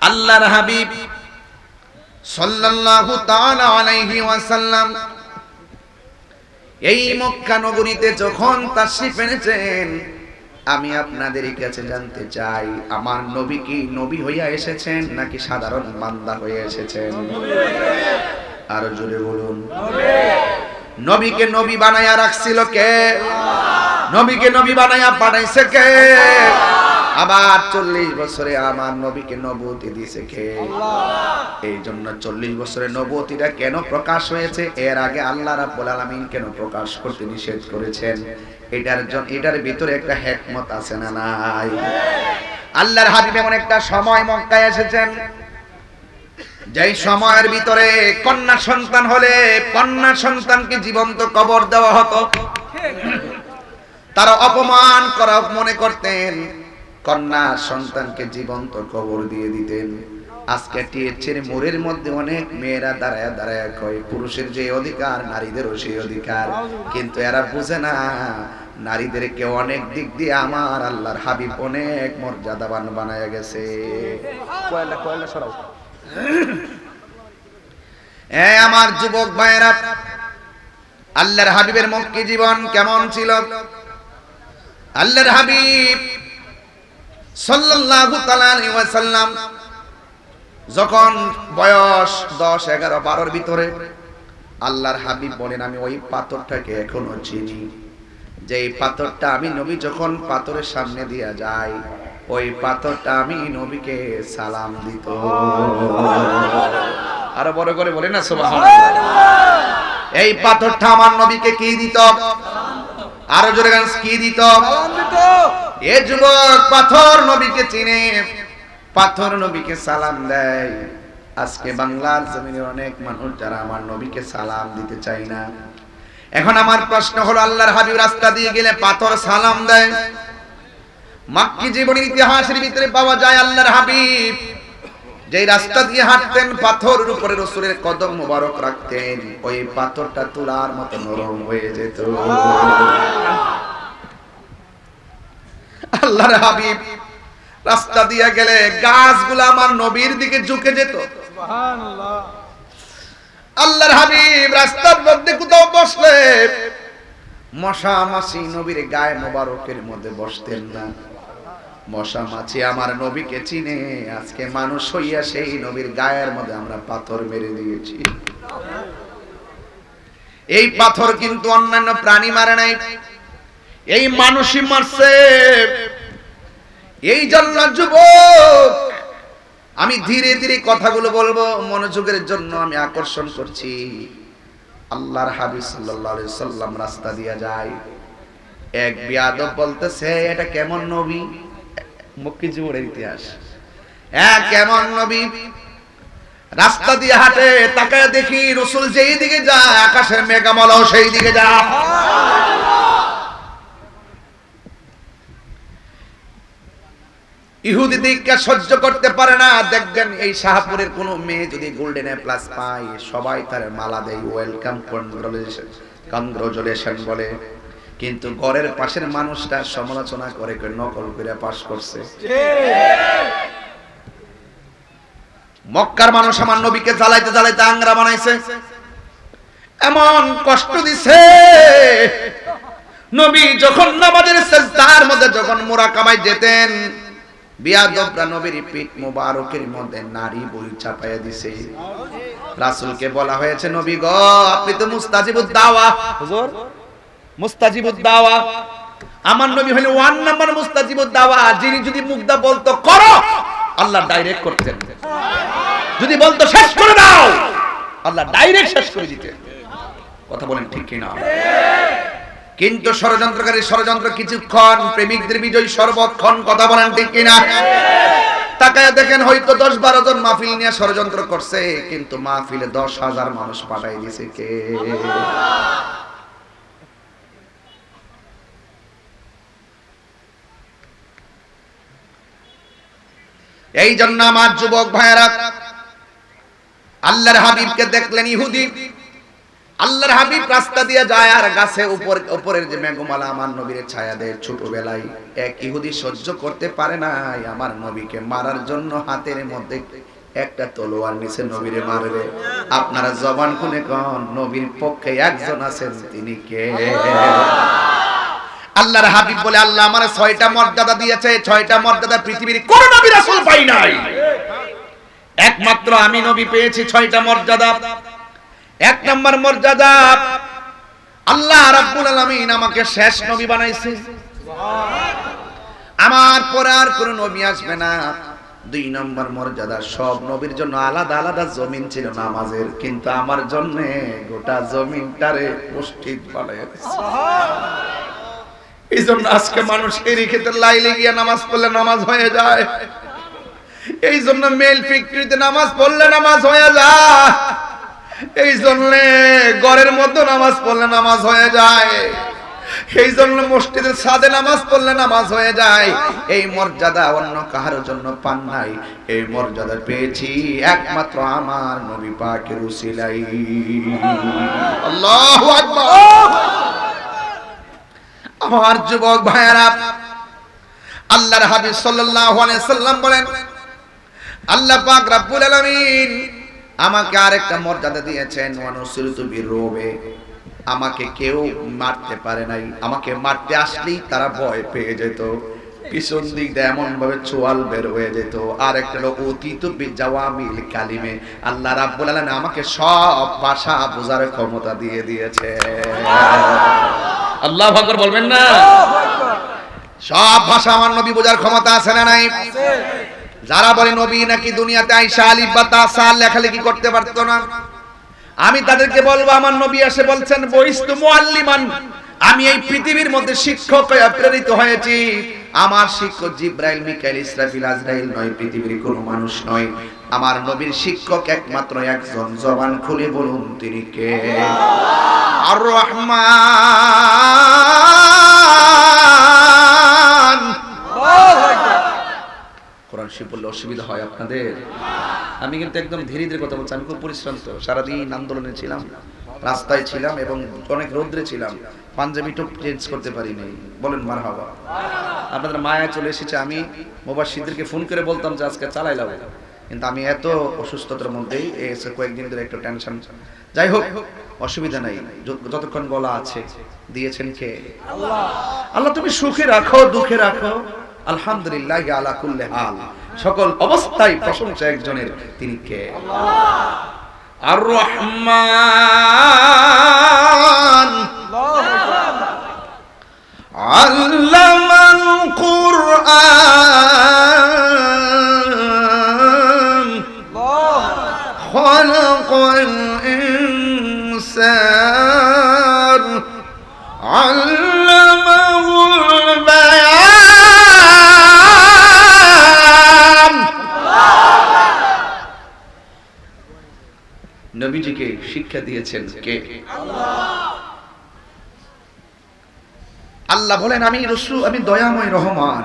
আল্লাহর হাবিব সাল্লাল্লাহু তাআলা আলাইহি ওয়াসাল্লাম এই মক্কা নগরীতে যখন তাশরীফ এনেছেন, আমি আপনাদের কাছে জানতে চাই, আমার নবী কি নবী হইয়া এসেছেন নাকি সাধারণ বান্দা হয়ে এসেছেন? আরো জোরে বলুন। নবীকে নবী বানায়া রাখছিল কে? নবীকে নবী বানায়া পাঠাইছে কে? আবার 40 বছরে আমার নবীকে নবুয়তি দিয়েছে কে? এই জন্য 40 বছরের নবুয়তিটা কেন প্রকাশ হয়েছে, এর আগে আল্লাহ রাব্বুল আলামিন কেন প্রকাশ করতে নিষেধ করেছেন, এটার ভিতরে একটা হিকমত আছে না নাই? আল্লাহর হাবিব এমন একটা সময় মক্কায় এসেছেন, যেই সময়ের ভিতরে কন্যা সন্তান হলে কন্যা সন্তানকে জীবন্ত কবর দেওয়া হতো। তারা অপমান করা মনে করতেন, কন্যা সন্তানকে জীবন্ত কবর দিয়ে দিতেন। আজকে টিএচের মোড়ের মধ্যে অনেক মেয়েরা দাঁড়ায় দাঁড়ায় কয় পুরুষের যে অধিকার নারীদেরও সেই অধিকার, কিন্তু এরা বুঝে না নারীদেরকে অনেক দিক দিয়ে আমার আল্লাহর হাবিব অনেক মর্যাদাবান বানায় গেছে। আমার যুবক ভাইয়েরা, আল্লাহর হাবিবের মক্কি জীবন কেমন ছিল? আল্লাহর হাবিব সাল্লাল্লাহু তাআলা আলাইহি ওয়াসাল্লাম যখন বয়স 10, 11, 12 ভিতরে, আল্লাহর হাবিব বলেন, আমি ওই পাথরটাকে এখনো চিনি, যে এই পাথরটা আমি নবী যখন পাথরের সামনে দিয়া যাই, ওই পাথরটা আমি নবীকে সালাম দিত। আরো বড় করে বলে না সুবহানাল্লাহ। এই পাথরটা আমার নবীকে কি দিত? আরো জোরে গান, কি দিত? সালাম দিত। এ যুবক, পাথর নবীকে চিনে, পাথর নবীকে সালাম দেয়। আজকে বাংলার জমিনে অনেক মানুষ যারা আমার নবীকে সালাম দিতে চায় না। এখন আমার প্রশ্ন হলো, আল্লাহর হাবিব রাস্তা দিয়ে গেলে পাথর সালাম দেয়? মক্কি জীবনের ইতিহাসের ভিতরে পাওয়া যায়, আল্লাহর হাবিব যেই রাস্তা দিয়ে হাঁটতেন, পাথরের উপরে রাসূলের কদম মোবারক রাখতেন, ওই পাথরটা তুলার মতো নরম হয়ে যেত। আল্লাহর হাবিব রাস্তা দিয়ে গেলে গাছগুলো আমার নবীর দিকে ঝুঁকে যেত। সুবহানাল্লাহ। আল্লাহর হাবিব রাস্তার মধ্যে কোথাও বসলে মশা মাছি নবীর গায়ে মোবারকের মধ্যে বসতেন না। মশা মাছি আমার নবীকে চিনে, আজকে মানুষ হইয়া সেই নবীর গায়ের মধ্যে আমরা পাথর মেরে দিয়েছি। এই পাথর কিন্তু অন্যান্য প্রাণী মারে নাই, এই মানুষই মারছে। এই জন্য যুবক, আমি ধীরে ধীরে কথাগুলো বলবো, মনোযোগের জন্য আমি আকর্ষণ করছি। আল্লাহর হাবিব সাল্লাল্লাহু আলাইহি সাল্লাম রাস্তা দিয়ে যায়, এক বিয়াদব বলতেছে, এটা কেমন নবী? মক্কি জীবনের ইতিহাস, কেমন নবী? রাস্তা দিয়ে হাঁটে, তাকায় দেখি রাসূল যেই দিকে যায়, আকাশের মেঘামালাও সেই দিকে যায়। ইহুদি দিককে সহ্য করতে পারে না। দেখবেন এই শাহপুরের কোন মেয়ে যদি গোল্ডেন এ প্লাস পায়, সবাই তার মালা দেয়, ওয়েলকাম, কংগ্রাচুলেশন বলে, কিন্তু ঘরের পাশের মানুষটা সমালোচনা করে, নকল করে পাস করছে। মক্কার মানুষ আমার নবীকে জ্বালাইতে জ্বালাইতে আংরা বানাইছে, এমন কষ্ট দিছে। নবী যখন নামাজের সিজদার মধ্যে যখন মুরাকাবায় যেতেন, বিয়াদবরা নবীর পিঠ মোবারকের মধ্যে নারী বই চাপাইয়া দিছে। রাসূলকে বলা হয়েছে, নবী গো, আপনি তো মুস্তাজিবুদ দাওয়া। হুজুর, মুস্তাজিবুদ দাওয়া, আমার নবী হলো 1 নাম্বার মুস্তাজিবুদ দাওয়া। যিনি যদি মুগ্ধা বলতো করো, আল্লাহ ডাইরেক্ট করতেন। যদি বলতো শেষ করে দাও, আল্লাহ ডাইরেক্ট শেষ করে দিতেন। কথা বলেন ঠিক কি না? কিন্তু ষড়যন্ত্রকারী ষড়যন্ত্র কিছুক্ষণ, প্রেমিকদের বিজয় সর্বক্ষণ। কথা বলেন ঠিক কি না? তাকায় দেখেন, হয়তো 10-12 জন মাহফিল নিয়ে ষড়যন্ত্র করছে, কিন্তু মাহফিলে 10,000 মানুষ পাঠাই দিয়েছে কে? এই জন্য আমার যুবক ভাইয়েরা, আল্লাহর হাবিবকে দেখলেন ইহুদি, আল্লাহর হাবিব রাস্তা দিয়ে যায় আর গাছে উপরের যে মেঘমালা আমার নবীর ছায়া দেয়। ছোটবেলায় এক ইহুদি সহ্য করতে পারে নাই আমার নবীকে মারার জন্য হাতের মধ্যে একটা তলোয়ার নিচে নবীরে মারবে। আপনারা জবান খুলে কোন নবীর পক্ষে একজন আছেন, তিনি কে? আল্লাহর হাবিব বলে, আল্লাহ আমার 6টা মর্যাদা দিয়েছে, 6টা মর্যাদা পৃথিবীর কোন নবী রাসূল পাই নাই, একমাত্র আমি নবী পেয়েছি 6টা মর্যাদা। 1 নম্বর মর্যাদা, আল্লাহ রাব্বুল আলামিন আমাকে শেষ নবী বানাইছে, আমার পরে আর কোন নবী আসবে না। 2 নম্বর মর্যাদা, সব নবীর জন্য আলাদা আলাদা জমিন ছিল নামাজের, কিন্তু আমার জন্য গোটা জমিনটারে মসজিদ বানায় দিয়েছে। এই জন্য আজকে মানুষ এরি খেতে লাইলে গিয়ে নামাজ পড়লে নামাজ হয়ে যায়, এই জন্য মেল ফ্যাক্টরিতে নামাজ পড়লে নামাজ হয়ে যায়, এই জন্য ঘরের মধ্যে নামাজ পড়লে নামাজ হয়ে যায়, এই জন্য মসজিদের ছাদে নামাজ পড়লে নামাজ হয়ে যায়। এই মর্যাদা অন্য কারোর জন্য পান নাই, এই মর্যাদা পেয়েছি একমাত্র আমার নবী পাকের উসিলায়। আল্লাহু আকবার। আমার যুবক ভাইয়েরা, আল্লাহর হাবিব সাল্লাল্লাহু আলাইহি সাল্লাম বলেন, আল্লাহ পাক রব্বুল আলামিন আমাকে আরেকটা মর্যাদা দিয়েছেন, ওয়ানুসিরতু বিররুবে, আমাকে কেউ মারতে পারে নাই, আমাকে মারতে আসলেই তারা ভয় পেয়ে যেত, পিছন দিক দিয়ে এমন ভাবে চোয়াল বের হয়ে যেত। আর একটা লোক অতীত বিজাওয়ামিল কালিমে, আল্লাহ রাব্বুল আলামিন আমাকে সব ভাষা বোঝার ক্ষমতা দিয়ে দিয়েছে। আল্লাহু আকবার বলবেন না? সব ভাষা আমার নবী বোঝার ক্ষমতা আছে না নাই? যারা বলে নবী নাকি দুনিয়াতে আইসা আলিফ বা তা সা লেখালেখি করতে পারতো না, আমি তাদেরকে বলবো আমার নবী এসে বলছেন, বইস্তু মুআল্লিমান, আমি এই পৃথিবীর মধ্যে শিক্ষক হয়ে প্রেরিত হয়েছি। আমার শিক্ষক জিবরাইল, মিকাইল, ইসরাফিল, আজরাইল নয়, পৃথিবীর কোনো মানুষ নয়। আমার নবীর শিক্ষক একমাত্র একজন, জবান খুলে বলুন তিনি কে? আর রহমান। কোরআন শরীফ বললে অসুবিধা হয় আপনাদের? আমি কিন্তু একদম ধীরে ধীরে কথা বলছি, আমি খুব পরিশ্রান্ত, সারাদিন আন্দোলনে ছিলাম, রাস্তায় ছিলাম এবং অনেক রৌদ্রে ছিলাম, পাঞ্জাবিটা চেঞ্জ করতে পারি নাই। বলেন মারহাবা। আপনাদের মায়া চলে এসেছে। আমি মুবাশশিরদেরকে ফোন করে বলতাম যে আজকে চালাই লাভ, কিন্তু আমি এত অসুস্থতার মধ্যেই এসে কয়েকদিন ধরে একটু টেনশন। যাই হোক, অসুবিধা নাই, যতক্ষণ গলা আছে দিয়েছেন কে? আল্লাহ। আল্লাহ তুমি সুখে রাখো, দুঃখে রাখো, আলহামদুলিল্লাহ আলা কুল্লি হাল, সকল অবস্থায় প্রশংসা একজনের, তিনি কে? আল্লাহ। আর রহমান আল্লামাল কুরআন খালাকাল ইনসান আল্লামাহুল বায়ান। নবীজিকে শিক্ষা দিয়েছেন কে? আল্লাহ। আল্লাহ বলেন, আমি রাসূল, আমি দয়াময় রহমান,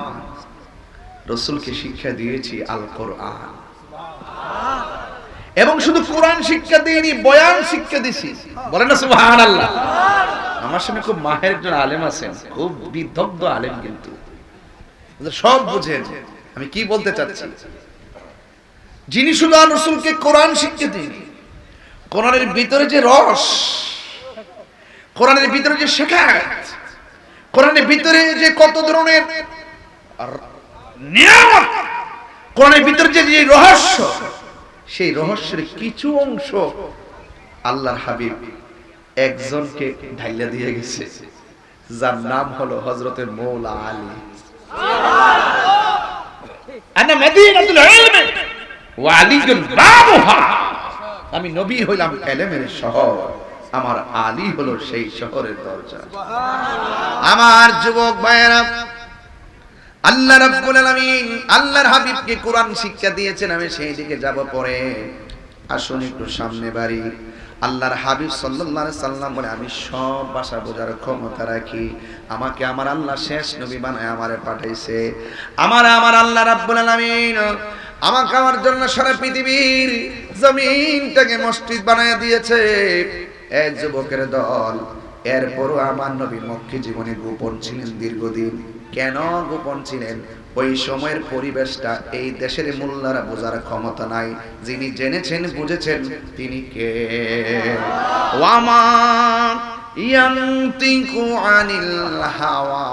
রাসূলকে শিক্ষা দিয়েছি আল কোরআন। এবং শুধু কোরআন শিক্ষা দিইনি, বয়ান শিক্ষা দিয়েছি। বলেন না সুবহানাল্লাহ। আমার সামনে খুব মাহের একজন আলেম আছেন, খুব বিদগ্ধ আলেম, কিন্তু সব বুঝেন আমি কি বলতে চাচ্ছি। যিনি শুধু রাসূলকে কোরআন শিক্ষা দিইনি, কোরআনের ভিতরে যে রস, কোরআনের ভিতরে যে শেখায়ত, কোরআনের ভিতরে যে কত ধরনের নিয়ামত, কোরআনের ভিতরে যে রহস্য, সেই রহস্যের কিছু অংশ আল্লাহর হাবিব একজনকে ঢাইলা দিয়ে গেছে, যার নাম হলো হযরতে মওলা আলী। আনা মদিনাতুল ইলম ওয়া আলীউন বাবুহা, আমি নবী হইলাম ইলমের শহর, আমার আলী হলো সেই শহরের দরজা। আমার যুবক ভাইয়েরা, আল্লাহ রাব্বুল আলামিন আল্লাহর হাবিবকে কোরআন শিক্ষা দিয়েছেন, আমি সেই দিকে যাব পরে। আসুন একটু সামনে বাড়ি। আল্লাহর হাবিব সাল্লাল্লাহু আলাইহি সাল্লাম বলে, আমি সব ভাষা বোঝার ক্ষমতা রাখি, আমাকে আমার আল্লাহ শেষ নবী বানায় আমারে পাঠাইছে। আমার আল্লাহ রাব্বুল আলামিন আমাকে আমার জন্য সারা পৃথিবীর জমিনটাকে মসজিদ বানায় দিয়েছে। এই যুবকের দল, এরপরও আমার নবী মক্কি জীবনে গোপন ছিলেন দীর্ঘদিন। কেন গোপন ছিলেন? ওই সময়ের পরিবেশটা এই দেশের মোল্লারা বোঝার ক্ষমতা নাই। যিনি জেনেছেন বুঝেছেন তিনি কে? ওয়ামা ইয়ান্তিকু আনিল হাওয়া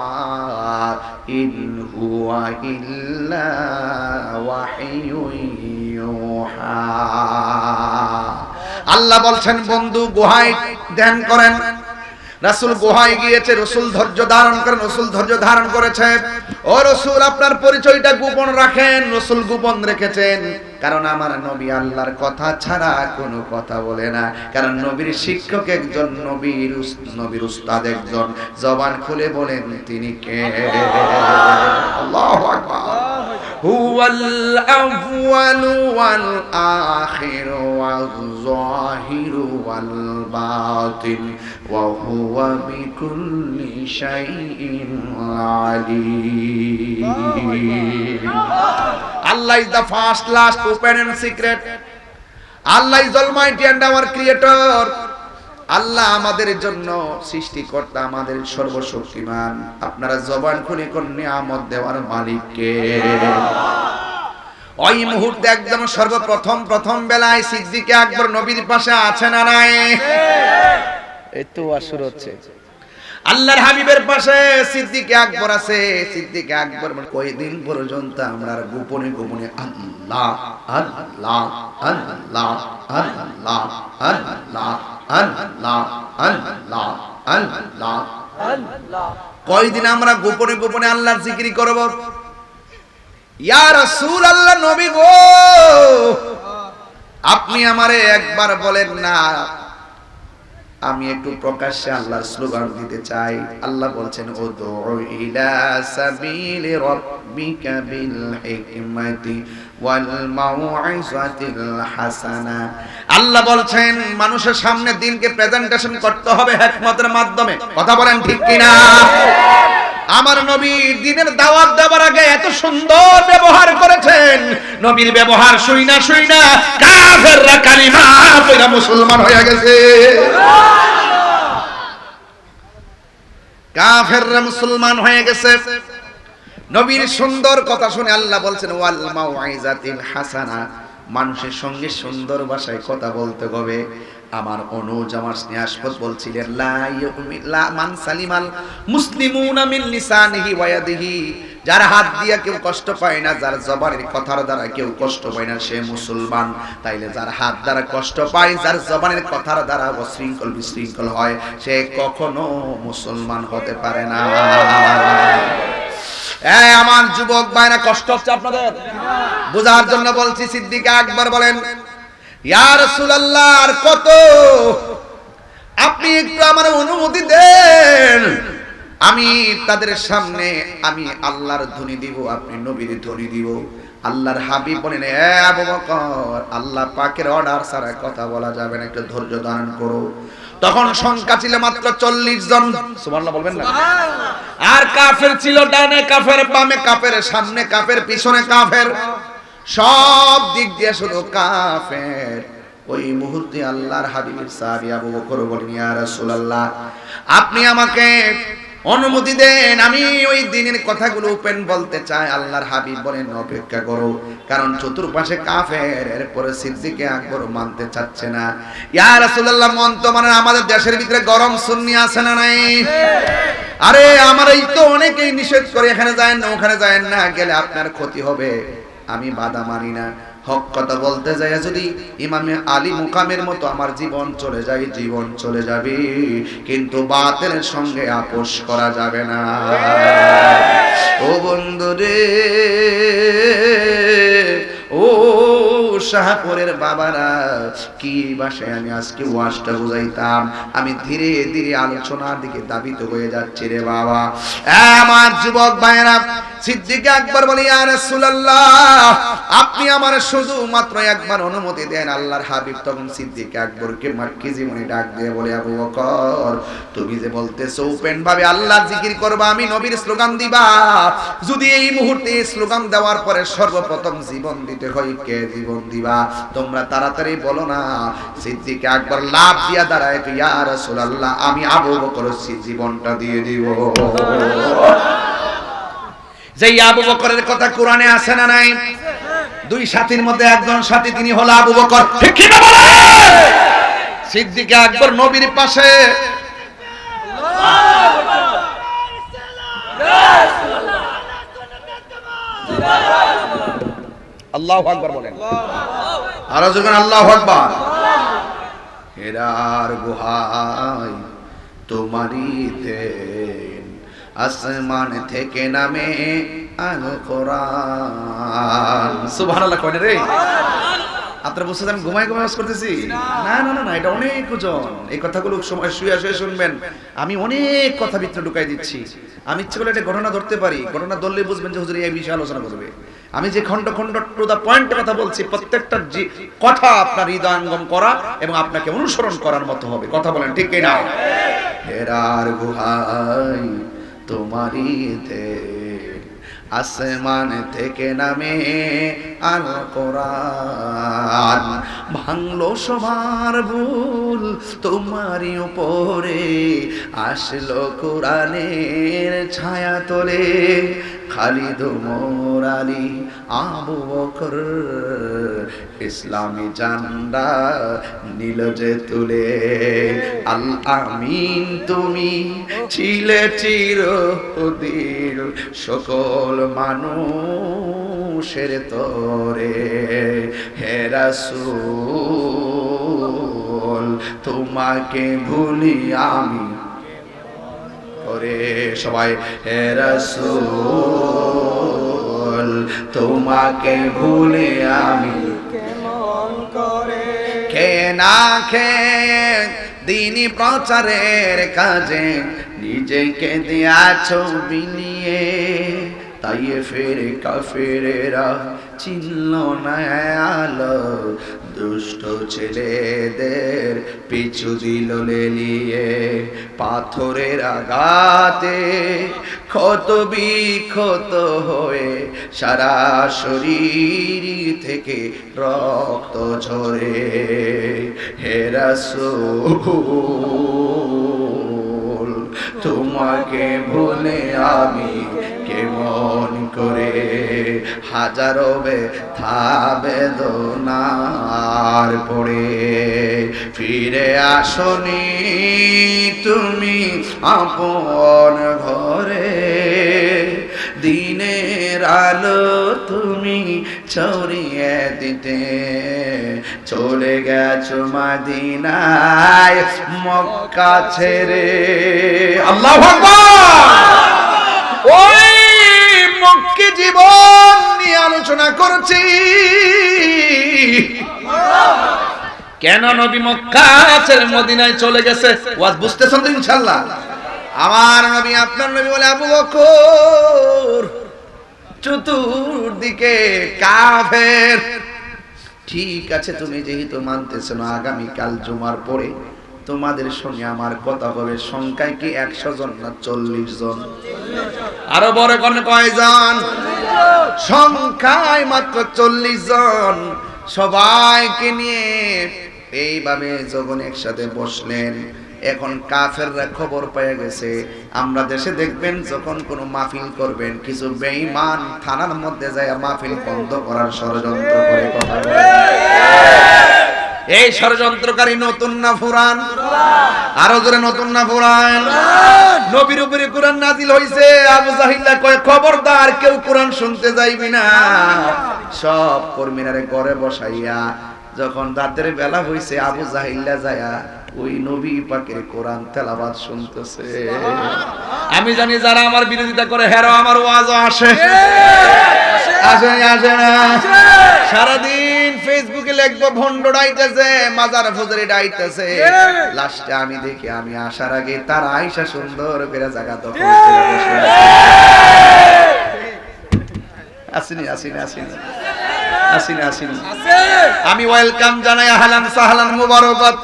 ইন হুয়া ইল্লা ওয়াহয়ুন ইউহা। আল্লাহ বলছেন বন্ধু গুহায় ধ্যান করেন। রাসূল গুহায় গিয়েছে, রাসূল ধৈর্য ধারণ করেন, রাসূল ধৈর্য ধারণ করেছে। ও রাসূল আপনার পরিচয়টা গোপন রাখেন। রাসূল গোপন রেখেছেন কারণ আমার নবী আল্লাহর কথা ছাড়া কোনো কথা বলে না। কারণ নবীর শিক্ষক একজন, নবীর উস্তাদ একজন, জবান খুলে বলেন তিনি কে? আল্লাহু আকবার। হুয়াল আউয়ালু ওয়াল আখিরু ওয়াজ যাহিরু ওয়াল বাতিন ওয়া হুয়া বিকুল্লি শাইইন Alim. Allah is the first, last, open and secret. Allah is almighty and our creator. আল্লাহ আমাদের জন্য সৃষ্টিকর্তা, আমাদের সর্বশক্তিমান। আপনারা জবান খুলে কোন নিয়ামত দেওয়ার মালিক কে? ওই মুহূর্তে একদম প্রথম বেলায় সিদ্দিক আকবর নবীর পাশে আছে না নাই? এই তো আসর হচ্ছে। আল্লাহর হাবিবের পাশে সিদ্দিক আকবর আছে। সিদ্দিক আকবর কয়দিন পর্যন্ত আমরা গোপনে গোপনে আল্লাহ আল্লাহ আল্লাহ আল্লাহ আল্লাহ আল্লাহ আল্লাহ আল্লাহ আল্লাহ, কয়দিন আমরা গোপনে গোপনে আল্লাহর জিকির করব? ইয়া রাসূলুল্লাহ, নবী গো, আপনি আমারে একবার বলেন না, আমি একটু প্রকাশ্যে আল্লাহর স্লোগান দিতে চাই। আল্লাহ বলছেন উদউ ইলা সাবিলি রাব্বিকা বিল হিকমাতি ওয়াল মাউইযাতিল হাসানা। আল্লাহ বলছেন মানুষের সামনে দিনকে প্রেজেন্টেশন করতে হবে হিকমতের মাধ্যমে। কথা বলেন ঠিক কিনা? আমার নবী দ্বীনের দাওয়াত দেওয়ার আগে এত সুন্দর ব্যবহার করেছেন, নবীর ব্যবহার শুইনা কাফেররা কালিমা পড়া মুসলমান হয়ে গেছে। কাফেররা মুসলমান হয়ে গেছে নবীর সুন্দর কথা শুনে। আল্লাহ বলছেন ওয়াল মাউইযাতিল হাসানা, মানুষের সঙ্গে সুন্দর ভাষায় কথা বলতে হবে। আমার অনুজ, আমার স্নেহাস্পদ বলছিলেন লা মান সালিমাল মুসলিমুনা মিন লিসানিহি ওয়া ইয়াদিহি, যার হাত দিয়া কেউ কষ্ট পায় না, যার জবানের কথার দ্বারা কেউ কষ্ট পায় না, সে মুসলমান। তাইলে যার হাত দ্বারা কষ্ট পায়, যার জবানের কথার দ্বারা অশৃঙ্খল বিশৃঙ্খল হয়, সে কখনো মুসলমান হতে পারে না। আমার যুবক ভাইরা, কষ্ট হচ্ছে আপনাদের? বোঝার জন্য বলছি। সিদ্দিক আকবর বলেন ইয়া রাসূলুল্লাহ, আর কত? আপনি একটু আমার অনুমতি দেন, আমি তাদের সামনে আমি আল্লাহর ধ্বনি দিব, আপনি নবীর ধ্বনি দিব। আল্লাহর হাবিব বলেন এ আবু বকর, আল্লাহ পাকের অর্ডার ছাড়া কথা বলা যাবে না, একটু ধৈর্য ধারণ করো। তখন সংখ্যা ছিল মাত্র 40 জন। সুবহানাল্লাহ বলবেন না? আর কাফের ছিল ডানে কাফের, বামে কাফের, সামনে কাফের, পিছনে কাফের, সব দিক দিয়ে শুধু কাফের। ওই মুহূর্তে আল্লাহর হাবিবের সাহাবী আবু বকর বলেন ইয়া রাসূলুল্লাহ, আপনি আমাকে অনুমতি দেন, আমি ওই দিনের কথাগুলো ওপেন বলতে চাই। আল্লাহর হাবিব বলেন অপেক্ষা করো, কারণ চতুর্পাশে কাফের। এরপরে সিদ্দিক আকবর মানতে চাচ্ছে না। ইয়া রাসূলুল্লাহ, মন তো মানে আমাদের দেশের ভিতরে গরম সুন্নি আছে না নাই? আরে আমার এই তো অনেকেই নিষেধ করে এখানে যায় না, ওখানে যায় না, গেলে আপনার ক্ষতি হবে। আমি বাধা মানি না। হক কথা বলতে যাই যদি ইমামে আলী মুকামের মতো আমার জীবন চলে যায়, জীবন চলে যাবে, কিন্তু বাতিলের সঙ্গে আপোষ করা যাবে না। ও বন্ধুরে, ও শাহপুরের বাবারা, কি ভাষায় আমি আজকে ওয়াজটা বুঝাইতাম, আমি ধীরে ধীরে আলোচনার দিকে দাবিত হয়ে যাচ্ছি রে বাবা। আমার যুবক ভাইরা, সিদ্দিক আকবর বলে ইয়া রাসূলুল্লাহ, আপনি আমার শুধু মাত্র একবার অনুমতি দেন। আল্লাহর হাবিব তখন সিদ্দিক আকবরকে মাক্কি জীবনে ডাক দিয়ে বলে আবু বকর, তুমি যে বলতেছো ওপেন ভাবে আল্লাহর জিকির করবা, আমি নবীর স্লোগান দিবা, যদি এই মুহূর্তে স্লোগান দেওয়ার পরে সর্বপ্রথম জীবন দিতে হয়, কে জীবন দিবা, তোমরা তাড়াতাড়ি বলো না। সিদ্দিক আকবর লাফ দিয়া দাঁড়ায়, ইয়া রাসূলুল্লাহ, আমি আবু বকর জীবনটা দিয়ে দিব। যে আবু বকরের কথা কোরআনে আছে না নাই? দুই সাথীর মধ্যে একজন সাথী, তিনি হলো আবু বকর। ঠিক কি না বলেন? সিদ্দিক আকবর নবীর পাশে, আল্লাহু আকবার বলেন, আর যখন আল্লাহু আকবার। হেরার গুহায় তোমারই দেন, আসমান থেকে নামে আলো কোরআন। সুবহানাল্লাহ কইনে রে। আপনারা বুঝতে আমি ঘুমাই ঘুমাই ওয়াজ করতেছি? না না না না, এটা অনেক ওজন। এই কথাগুলো সময় শুয়ে শুয়ে শুনবেন। আমি অনেক কথা ভিতরে ঢুকাই দিচ্ছি। আমি ইচ্ছে করলে একটা ঘটনা ধরতে পারি, ঘটনা ধরলে বুঝবেন যে হুজুর এই বিষয়ে আলোচনা করবে। আমি যে খন্ড খন্ড টু দা পয়েন্ট কথা বলছি, প্রত্যেকটা কথা আপনার হৃদয়ঙ্গম করা এবং আপনাকে অনুসরণ করার মতো হবে। কথা বলেন ঠিক কি না? হেরার গুহায় তোমারই দেন, আসমান থেকে নামে আল কোরআন। ভাঙলো সবার ভুল তোমারই উপরে, আসলো কোরআনের ছায়া তোলে। খালিদ ওমর আলী আবু বকর ইসলামী ঝান্ডা নীল যে তুলে। আল আমিন তুমি ছিলে চিরদিন সকল মানুষের তরে। হে রাসূল তোমাকে ভুলি আমি করে। সবাই হে রাসূল তোমাকে ভুলে আমি কেমন করে। কে না খেয়ে দ্বীনি প্রচারের কাজে নিজেকে দিয়াছো বিলিয়ে। তাইয়েফের কাফেরেরা চিনল না আলো, দুষ্ট ছেলেদের পিছু দিল লেলিয়ে। পাথরের আঘাতে ক্ষত বিক্ষত হয়ে সারা শরীর থেকে রক্ত ঝরে। হে রাসূল তোমাকে ভুলে আমি কেমন করে। হাজারো ব্যথা বেদনার পড়ে ফিরে আসনি তুমি আপন ঘরে। দিনের আলো তুমি ছড়িয়ে দিতে চলে গেছো মদিনায় মক্কা ছেড়ে। আল্লাহু আকবার। ওই মক্কি জীবন নিয়ে আলোচনা করছি। কেন নবী মক্কা ছেড়ে মদিনায় চলে গেছে? ওয়াজ বুঝতেছেন তো ইনশাআল্লাহ? আমার নবী, আপনার নবী বলে আবু বকর চতুর্দিকে কাফের। ঠিক আছে, তুমি যেহেতু মানতেছ না, আগামী কাল জুমার পরে তোমাদের সঙ্গে আমার কথা হবে। সংখ্যায় কি 100 জন না 40 জন? আরো বড় কোন কয়জন? সংখ্যায় মাত্র 40 জন। সবাইকে নিয়ে এইভাবে যখন একসাথে বসলেন, এখন কাফেররা খবর পেয়ে গেছে। আমরা দেশে দেখবেন যখন কোনো মাহফিল করবেন, কিছু বেঈমান থানার মধ্যে যায় মাহফিল বন্ধ করার ষড়যন্ত্র করে কথা বলে। এই ষড়যন্ত্রকারী নতুন না পুরান? আরো জোরে নতুন না পুরান? নবীর উপরে কোরআন নাজিল হইছে, আবু জাহিল্লা কয় খবরদার কেউ কোরআন শুনতে যাইবি না। সব কর্মীরারে ঘরে বসাইয়া যখন রাতের বেলা হইছে, আবু জাহিল্লা যায়া ওই নবী পাকের কোরআন তেলাওয়াত শুনতেছে। আমি জানি যারা আমার বিরোধিতা করে হেরা আমার ওয়াজও আসে। আসে আসে না? সারাদিন ফেসবুকে লিখবো ভন্ড ডাইতেছে, মাজার ফুজরি ডাইতেছে। লাস্টে আমি দেখি আমি আসার আগে তারা আইসা সুন্দর করে জায়গা দখল করে বসে। আসেনি আসেনি আসেনি আসেনি আসেনি। আমি ওয়েলকাম জানাই, আহলান সাহলান মুবারকাত।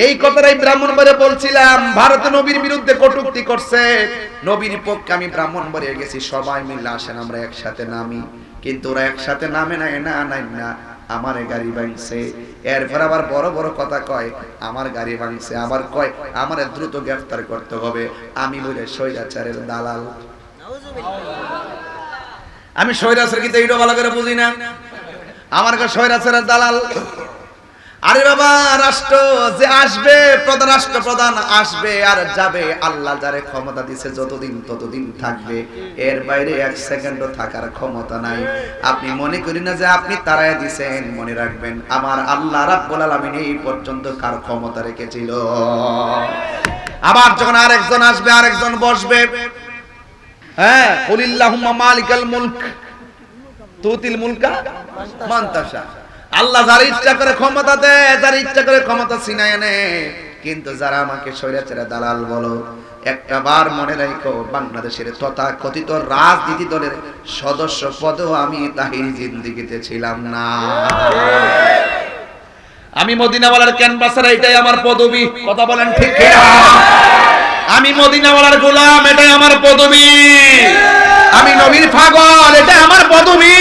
এই কথাটাই ব্রাহ্মণবাড়ে বলছিলাম। ভারত নবীর বিরুদ্ধে কটূক্তি করছে, নবীর পক্ষে আমি ব্রাহ্মণবাড়িয়া গেছি। সবাই মিলে আসেন আমরা একসাথে নামি, কিন্তু ওরা একসাথে নামে না, না আমার গাড়ি ভাঙছে, এরপর আবার বড় বড় কথা কয়, আমার গাড়ি ভাঙছে, আবার কয় আমার দ্রুত গ্রেফতার করতে হবে। আমি বলে স্বৈরাচারের দালাল। আমি স্বৈরাচার কিন্তু এইটা ভালো করে বুঝি না, আমার কাছে স্বৈরাচারের দালাল। আরে বাবা, রাষ্ট্র যে আসবে, প্রধান রাষ্ট্রপ্রধান আসবে আর যাবে, আল্লাহ যারে ক্ষমতা দিছে যতদিন ততদিন থাকবে, এর বাইরে এক সেকেন্ডও থাকার ক্ষমতা নাই। আপনি মনে করি না যে আপনি তারাই দিছেন, মনে রাখবেন আমার আল্লাহ রাব্বুল আলামিন এই পর্যন্ত কার ক্ষমতা রেখেছিল। আবার যখন আরেকজন আসবে, আরেকজন বসবে, হ্যাঁ, কুলিল্লাহুম্মা মালিকাল মুলক তুতিল মুলকা মান তাশা। আল্লাহ যার ইচ্ছা করে ক্ষমতা দেয়, যার ইচ্ছা করে ক্ষমতা ছিনায় নেয়। কিন্তু যারা আমাকে স্বৈরাচারের দালাল বলো, একটা বার মনে রাখো, বাংলাদেশের তথাকথিত রাজনীতি দলের সদস্য পদেও আমি তাহির জিন্দেগিতে ছিলাম না। আমি মদিনাওয়ালার ক্যানভাসার, এটাই আমার পদবি। কথা বলেন ঠিক কিনা? আমি মদিনাওয়ালার গোলাম, এটাই আমার পদবি। আমি নবীর পাগল, এটাই আমার পদবি।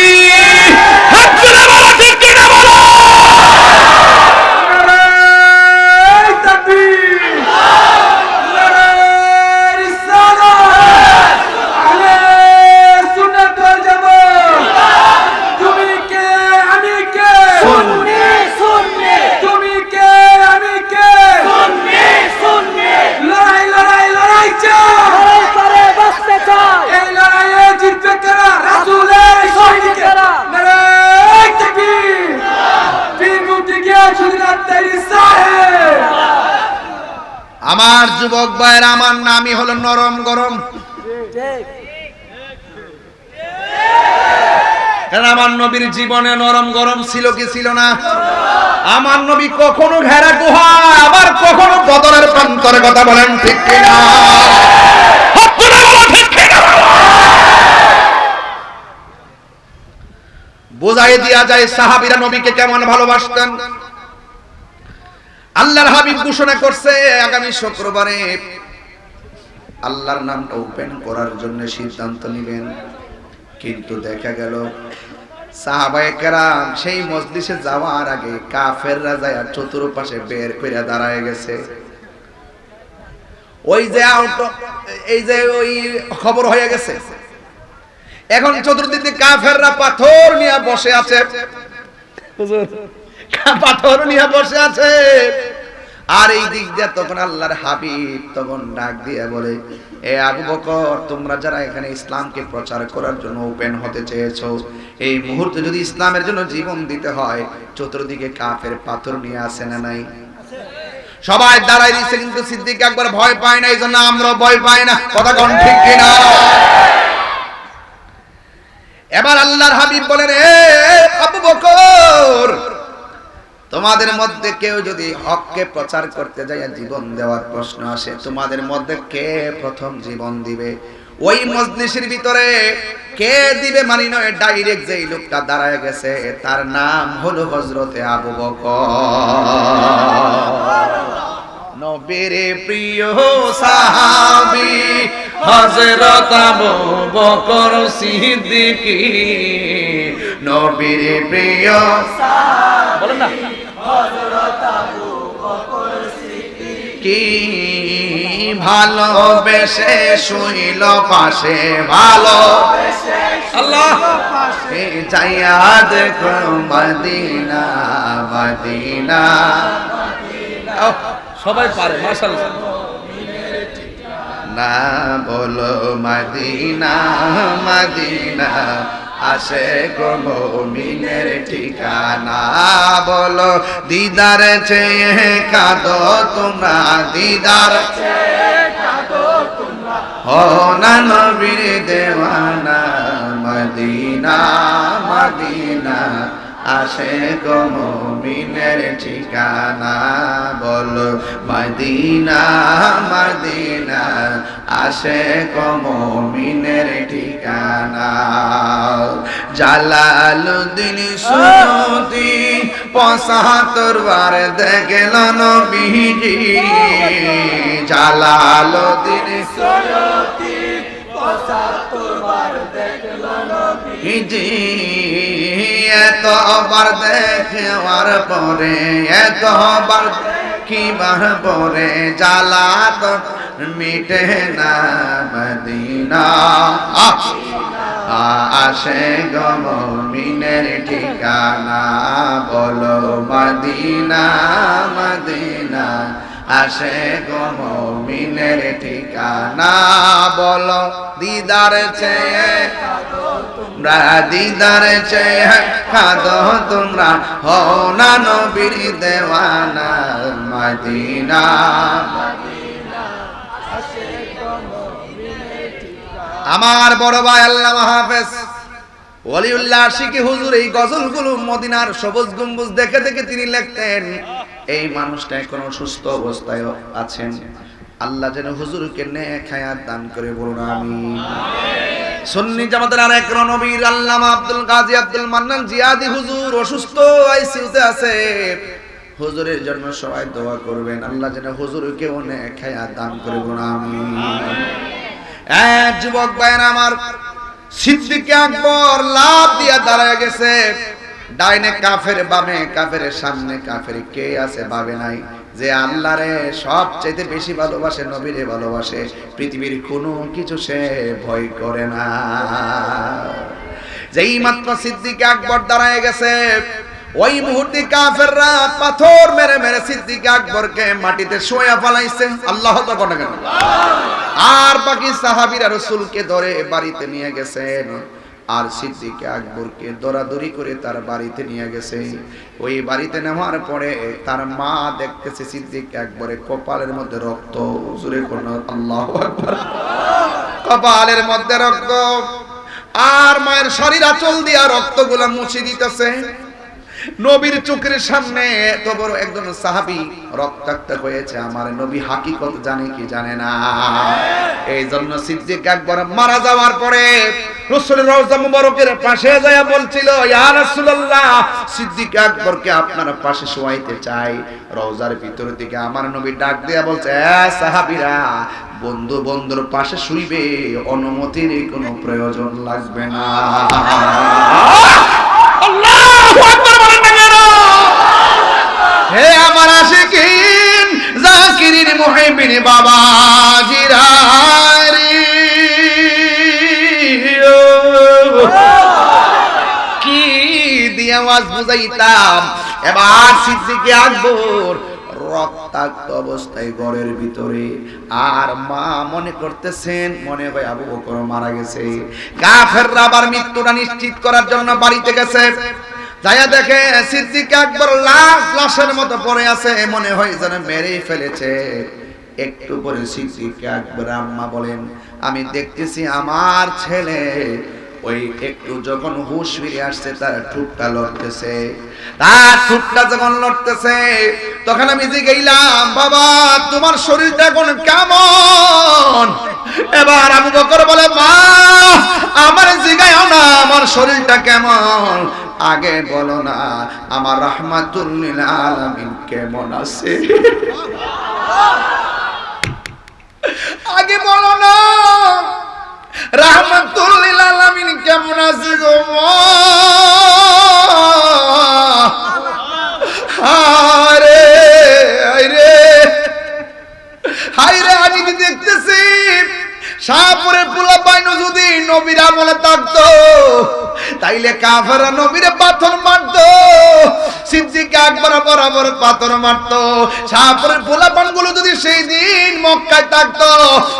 আমার যুবক ভাইয়ের, আমার নামই হলো নরম গরম। কারণ আমার নবীর জীবনে নরম গরম ছিল কি ছিল না? আমার নবী কখনো ঘেরা গুহা, আবার কখনো বদরের প্রান্তরে। কথা বলেন ঠিক কিনা? বোঝাই দিয়া যায় সাহাবীরা নবীকে কেমন ভালোবাসতেন। আল্লাহর হাবিব ঘোষণা করছে আগামী শুক্রবারে আল্লাহর নামটা ওপেন করার জন্য সিদ্ধান্ত নেবেন। কিন্তু দেখা গেল সাহাবায়ে কেরাম সেই মজলিসে যাওয়ার আগে কাফেররা যায় চতুর্পাশে বের করে দাঁড়ায় গেছে। ওই যে এই যে ওই খবর হয়ে গেছে, এখন চতুর্দিকে কাফেররা পাথর নিয়ে বসে আছে, পাথর নিয়ে বসে আছে। আর এই দিক দিয়ে তখন আল্লাহর হাবিব তখন ডাক দিয়ে বলে, এ আবু বকর, তোমরা যারা এখানে ইসলামকে প্রচার করার জন্য ওপেন হতে চেয়েছো, এই মুহূর্তে যদি ইসলামের জন্য জীবন দিতে হয়, চতুর্দিকে কাফের পাথর নিয়ে আসে না নাই? সবাই দাঁড়াই দিচ্ছে, কিন্তু সিদ্দিক একবার ভয় পায় না, এই জন্য আমরা ভয় পাই না। কথা কোন ঠিক কিনা? এবার আল্লাহর হাবিব বলেন, এ আবু বকর, তোমাদের মধ্যে কেউ যদি হককে প্রচার করতে যায় জীবন দেওয়ার প্রশ্ন আসে, তোমাদের মধ্যে কে প্রথম জীবন দিবে? ওই মজলিসের ভিতরে কে দিবে মানি নয়, ডাইরেক্ট যেই লোকটা দাঁড়ায় গেছে তার নাম হলো হযরতে আবু বকর। নবীর প্রিয় সাহাবী হযরত আবু বকর সিদ্দিক, নবীর প্রিয় সাহাবী, বলেন না, হযরত আবু বকর সিদ্দিক। কি ভালোবেসে শুইল পাশে, ভালোবেসে আল্লাহ পাশে, যাইয়া দেখো মদিনা মদিনা। সবাই পারে মাশাআল্লাহ। না বলো মদিনা মদিনা, আসে গো মুমিনের ঠিকানা। বলো দিদার চেয়ে কাঁদো তোমরা, দিদার চেয়ে কাঁদো তোমরা, হো না নবীর দেওয়ানা। মদিনা মদিনা, আসে গো মুমিনের ঠিকানা। বলো মদিনা মদিনা, আসে গো মুমিনের ঠিকানা। জালালউদ্দিন সুয়ুতি ৭৫ বার দেখল নবীজি। জালালউদ্দিন সুয়ুতি ৭৫ বার দেখল নবীজি। এতবার দেখার পরে, এতবার কিবার পরে জ্বালাতন মিটে না মদিনা আসে গো মুমিনের ঠিকানা, বলো মদিনা মদিনা আসে গো মুমিনের ঠিকানা, বলো দিদার চেয়ে তোমরা, দিদার চেয়ে কাঁদো তোমরা, হও না নবীর দেওয়ানা মদিনা। আমার বড় ভাই আল্লামা হাফেজ ওলিউল্লাহ আশিকি হুজুর এই গজলগুলো মদিনার সবুজ গম্বুজ দেখে দেখে তিনি লিখতেন, এই মানুষটা এখনো সুস্থ অবস্থায় আছেন, আল্লাহ যেন হুজুরকে নেক হায়াত দান করে, বলুন আমিন। সুন্নি জামাতের আরেক নবীর আল্লামা আব্দুল গাজী আব্দুল মান্নান জিয়াদি হুজুর অসুস্থ, আইসিইউতে আছে, হুজুরের জন্য সবাই দোয়া করবেন, আল্লাহ যেন হুজুরকে নেক হায়াত দান করে, বলুন আমিন। এক যুবক ভাইয়ের আমার, সিদ্দিক আকবর লাভ দিয়া দাঁড়ায় গেছে, ডাইনে কাফের, বামে কাফের, সামনে কাফের, কে আছে ভাবে নাই যে আল্লাহরে সবচেয়ে বেশি ভালোবাসে, নবীরে ভালোবাসে, পৃথিবীর কোনো কিছু সে ভয় করে না। যেই মাত্র সিদ্দিক আকবর দাঁড়ায় গেছে, ওই মুহূর্তে কাফেররা পাথর মেরে মেরে সিদ্দিক আকবরকে মাটিতে শোয়া ফেলাইছে, আল্লাহ তাআলা কেন, আর বাকি সাহাবীরা রাসূলকে ধরে বাড়িতে নিয়ে গেছেন, আর সিদ্দিক আকবরকে দৌড়াদৌড়ি করে তার বাড়িতে নিয়ে গেছে। ওই বাড়িতে নেওয়ার পরে তার মা দেখতেছে সিদ্দিক আকবরের কপালের মধ্যে রক্ত, জোরে কোন আল্লাহু আকবার, কপালের মধ্যে রক্ত, আর মায়ের শরীর আঁচল দিয়া রক্তগুলো মুছে দিতেছে। নবীর চোখের সামনে এত বড় একজন সাহাবী রক্তাক্ত হয়েছে, আমার নবী হাকিকত জানে কি জানে না। এই জন্য সিদ্দিক আকবর মারা যাওয়ার পরে রাসূলের রওজা মুবারকের পাশে যায় বলছিল, ইয়া রাসূলুল্লাহ, সিদ্দিক আকবরকে আপনার পাশে শোয়াইতে চাই। রওজার ভিতর থেকে আমার নবী ডাক দিয়া বলছে, এ সাহাবীরা, বন্ধু বন্ধুর পাশে শুইবে, অনুমতির কোনো প্রয়োজন লাগবে না। আল্লাহু আকবার বলেন না কেন? হে আমার আশিকিন জাকিরিন মুহিবিন বাবাজিরা রে, কি দিয়ে আওয়াজ বুঝাইতাম। এবার সিদ্দিক আকবর রক্তাক্ত অবস্থায় ঘরের ভিতরে, আর মা মনে করতেছেন মনে হয় আবু বকর মারা গেছে। কাফেররা আবার মৃত্যুটা নিশ্চিত করার জন্য বাড়িতে গেছে, যাইয়া দেখে সিদ্দিক আকবর লাশের মতো পড়ে আছে, মনে হয় যেন মেরেই ফেলেছে। একটু পরে সিদ্দিক আকবর আম্মা বলেন, আমি দেখতেছি আমার ছেলে ওই একটু যখন হুঁশ ফিরে আসছে তার ঠোঁটটা লড়তেছে, তার ঠোঁটটা যখন লড়তেছে তখন আমি জিজ্ঞাইলাম, বাবা তোমার শরীরটা এখন কেমন? এবার আবু বকর বলে, মা আমার জিজ্ঞাইও না আমার শরীরটা কেমন, আগে বলো না আমার রাহমাতুল লিল আলামিন কেমন আছে, আগে বলো না রাহমাতুল লিল আলামিন কেমন আছে গো মা। হায়রে হায়রে হায়রে, আমি দেখতেছি শাহপুরে পোলা বাইনো যদি নবীর আমলে থাকতো তাইলে কাফেররা নবীরে পাথর মারতো, সিদ্দিক আকবর বরাবর পাথর মারতো। শাহপুরের পোলাপানগুলো যদি সেই দিন মক্কায় থাকতো,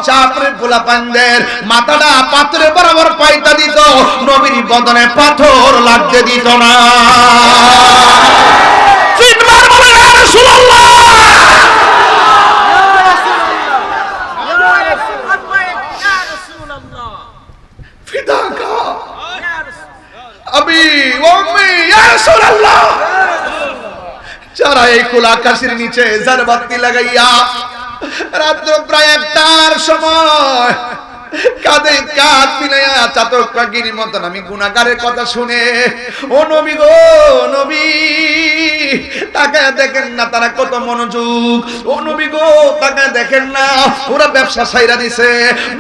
শাহপুরের পোলাপানদের মাথাটা পাথরের বরাবর পাইতা দিত, নবীর বদনে পাথর লাগতে দিত না। চিৎকার করে ইয়া রাসূলুল্লাহ, ফিদাকা আবি ওম্মি ইয়া রাসূলুল্লাহ। যারা এই খোলা আকাশের নিচে জারবাতি লাগাইয়া রাত্র প্রায় 1টার সময় কাঁধে কাঁধ মিলাইয়া চাতক পাখির মতন আমি গুনাহগারের কথা শুনে, ও নবী গো নবী, তাকায় দেখেন না তারা কত মনোযোগ। ও নবী গো তাকায় দেখেন না ওরা ব্যবসা ছাইরা দিছে।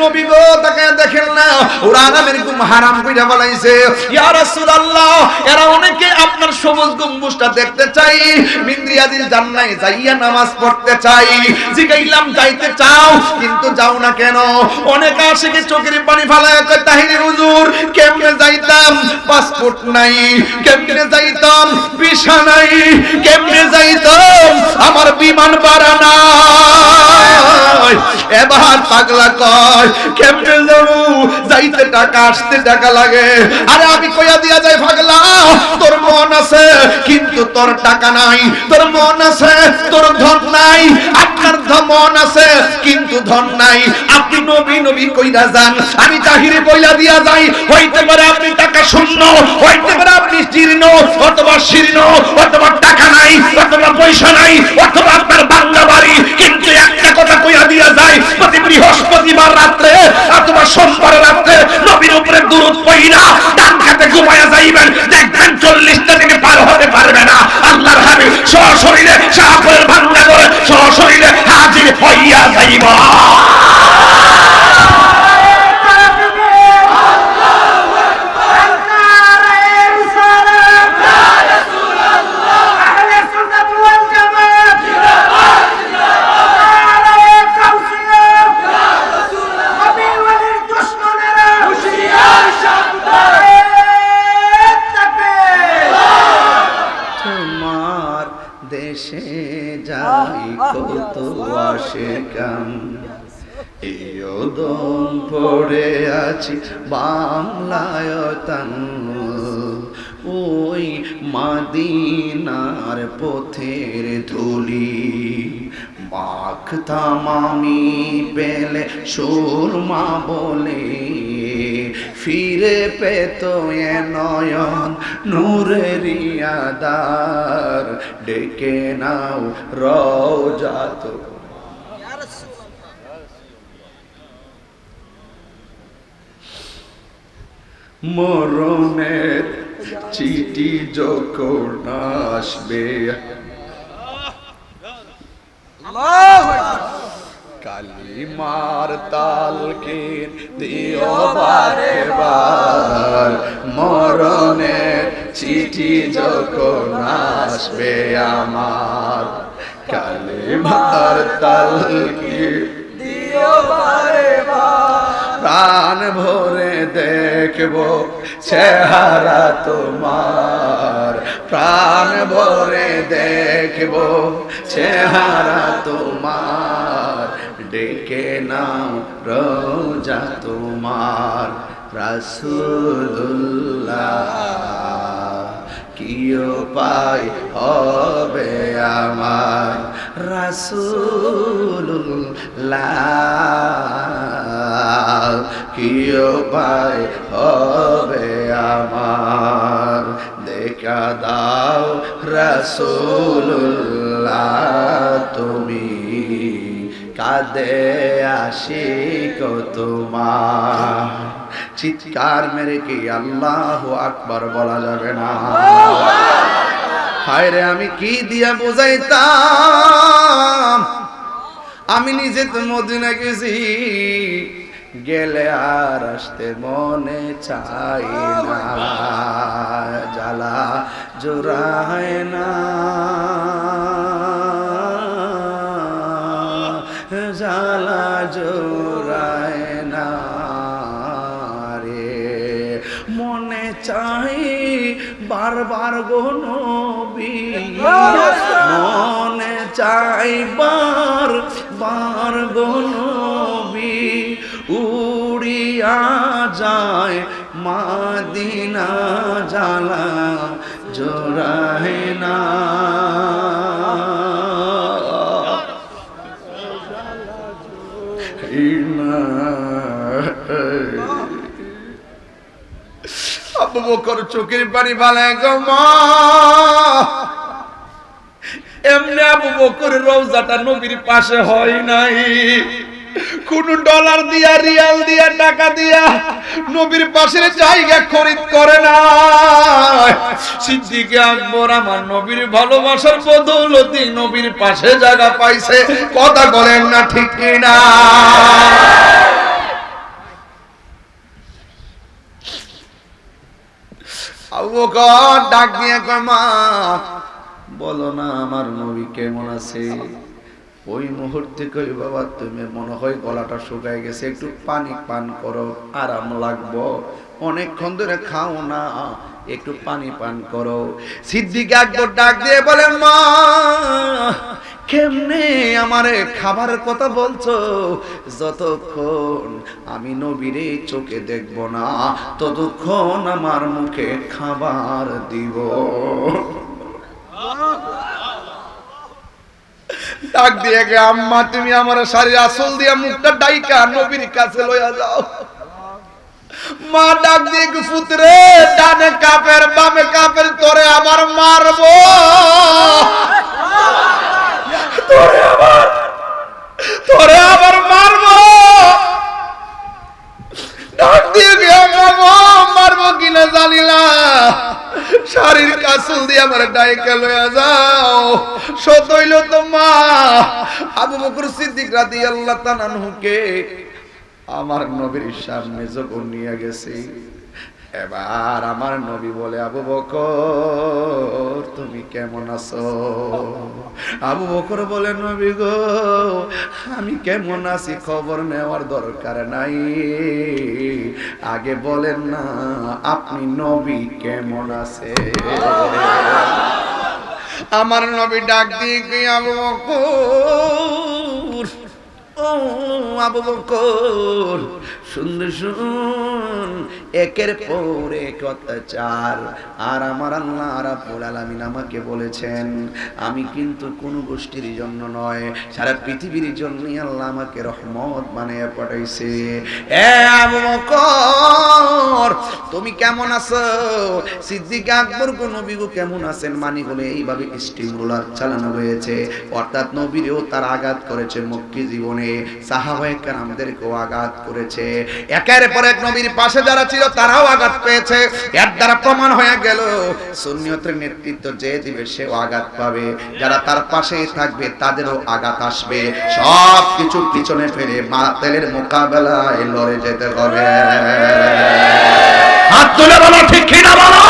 নবী গো তাকায় দেখেন না ওরা আরামের ঘুম হারাম কইরা বলাইছে। ইয়া রাসূলুল্লাহ এরা অনেকে আপনার সবুজ গম্বুজটা দেখতে চাই, মিন্দ্রিয়াদিল জান্নাতে যাইয়া নামাজ পড়তে চাই। জিগাইলাম যাইতে চাও কিন্তু যাও না কেন? অনেক আশিকে চোখের পানি ফালায় কয় তাহিরি হুজুর কেমনে যাইতাম, পাসপোর্ট নাই, কেমনে যাইতাম ভিসা নাই, কেমনে যাইতাম আমার বিমান ভাড়া নাই। এবার পাগলা কয় কেমনে যাবো, যাইতে টাকা আসতে টাকা লাগে। আরে আমি কইয়া দিয়া যাই পাগলা তোর মন আছে কিন্তু তোর টাকা নাই, তোর মন আছে তোর ধন নাই, আপনার মন আছে কিন্তু ধন নাই। আপনি নবী নবী কইরা যান, আমি তাহিরি কইলা দিয়া যাই হইতে পারে আপনি টাকা শূন্য, হইতে পারে আপনি জীর্ণ অথবা শীর্ণ, অথবা টাকা নাই অথবা পয়সা নাই অথবা আপনার বাংলা বাড়ি, কিন্তু একটা কথা কইয়া দিয়া যায় প্রতি বৃহস্পতিবার রাত্রে অথবা সোমবার রাত্রে নবীর উপরে দুরূদ পড়িনা ডান কাতে ঘুমায়া যাইবেন, দেখবেন 40টা থেকে পার হতে পারবে না। আল্লাহর হাবিব সশরীরে শাহপুরের ভাঙ্গা করে সশরীরে হাজির হইয়া যাইবা। পড়ে আছি বাংলায় তান, ওই মাদিনার পথের ধুলি মাখতাম আমি পেলে সুরমা বলে, ফিরে পেত এ নয়ন নূরের আদার, ডেকে নাও রওজা তো। মরণের চিঠি যখন আসবে, কালিমার তালকিন দিও বারে বার, মরণের চিঠি যখন আসবে আমার, কালিমার তালকিন দিও বারে বার, প্রাণ ভরে দেখবো চেহারা তোমার, প্রাণ ভরে দেখবো চেহারা তোমার, ডেকে নাও রওজা তোমার। রাসূলুল্লাহ কি উপায় হবে আমার, রাসূলুল্লাহ কি উপায় হবে আমার, দেখা দাও রাসূলুল্লাহ তুমি, কাঁদে আশিক তোমার। চিৎকার মেরে কি আল্লাহু আকবার বলা যাবে না? হায় রে আমি কি দিয়া বুঝাইতাম, আমি নিজে তো মদিনা গেছি, গেলে আর আসতে মনে চাই না, জ্বালা জোড়ায় না, জ্বালা জোড়ায় না রে, মনে চাই বারবার গো নবী, মনে চাই বারবার গো নবী, উড়িয়া যায় মাদিনা, জ্বালা জোড়ায় না। আবু বকর চোখের পানি ফালায় গো মা, এমনি আবু বকরের রওজাটা নবীর পাশে হয় নাই, কোন ডলার দিয়া রিয়াল দিয়া টাকা দিয়া নবীর পাশের জায়গা খরিদ করে না। সিদ্দিক আকবর আমার নবীর ভালোবাসার বদৌলতে নবীর পাশে জায়গা পাইছে। কথা বলেন না ঠিক কিনা? আবু বকর ডাক দিয়ে কয়, মা বলো না আমার নবী কেমন আছে? ওই মুহূর্তে কই, বাবা তুমি মনে হয় গলাটা শুকায় গেছে, একটু পানি পান করো, আরাম লাগবো, অনেকক্ষণ ধরে খাও না, একটু পানি পান করো। সিদ্দিক আকবর ডাক দিয়ে বলেন, মা কেমনে আমারে খাবারের কথা বলছো? যতক্ষণ আমি নবীরে চোখে দেখব না ততক্ষণ আমার মুখে খাবার দিব। ডাক দিয়ে গে, আম্মা তুমি আমার শাড়ির আঁচল দিয়া মুখটা ডাইকা নবীর কাছে লইয়া যাও। মা ডাক দিয়ে, পুত্রে ডানে কাফের বামে কাফের, তোরে আমার মারবো, তোরে আবার মারবো। ডাক দিয়ে গে, মারবো কিনা জানি না, শাড়ির কাছল দিয়ে আমার ডাইকা লইয়া যাও। সত হইল তো মা। আবু বকর সিদ্দিক রাদিয়াল্লাহু তাআলা আনহুকে আমার নবীর সামনে যখন নিয়ে গেছে, এবার আমার নবী বলে, আবু বকর তুমি কেমন আছো? আবু বকর বলে, নবী গো আমি কেমন আছি খবর নেওয়ার দরকার নাই, আগে বলেন না আপনি নবী কেমন আছে? আমার নবী ডাক দিয়ে কি, আবু বকর, ও আবু বকর সুন্দর শুন, একের পর এক অত্যাচার আর আমার আল্লাহ রাব্বুল আলামিন আমাকে বলেছেন আমি কিন্তু কোন গোষ্ঠীর জন্য নয়, সারা পৃথিবীর জন্যই আল্লাহ আমাকে রহমত বানিয়ে পাঠাইছে। এ আবু বকর তুমি কেমন আছো? সিদ্দিক আকবর গো নবী গো কেমন আছেন মানি বলে এইভাবে স্টিম রোলার চালানো হয়েছে, অর্থাৎ নবীরেও তার আঘাত করেছে মক্কি জীবনে, সাহাবায়ে কেরামদেরকেও আঘাত করেছে, একের পর এক নবীর পাশে যারা ছিল তারাও আঘাত পেয়েছে। এর দ্বারা প্রমাণ হয়ে গেল সুন্নিয়তের নেতৃত্ব যে দিবে সেও আঘাত পাবে, যারা তার পাশেই থাকবে তাদেরও আঘাত আসবে। সব কিছু পিছনে ফেলে বাতিলের মোকাবেলায় লড়ে যেতে হবে। হাত তুলে বলো ঠিক কিনা বলো।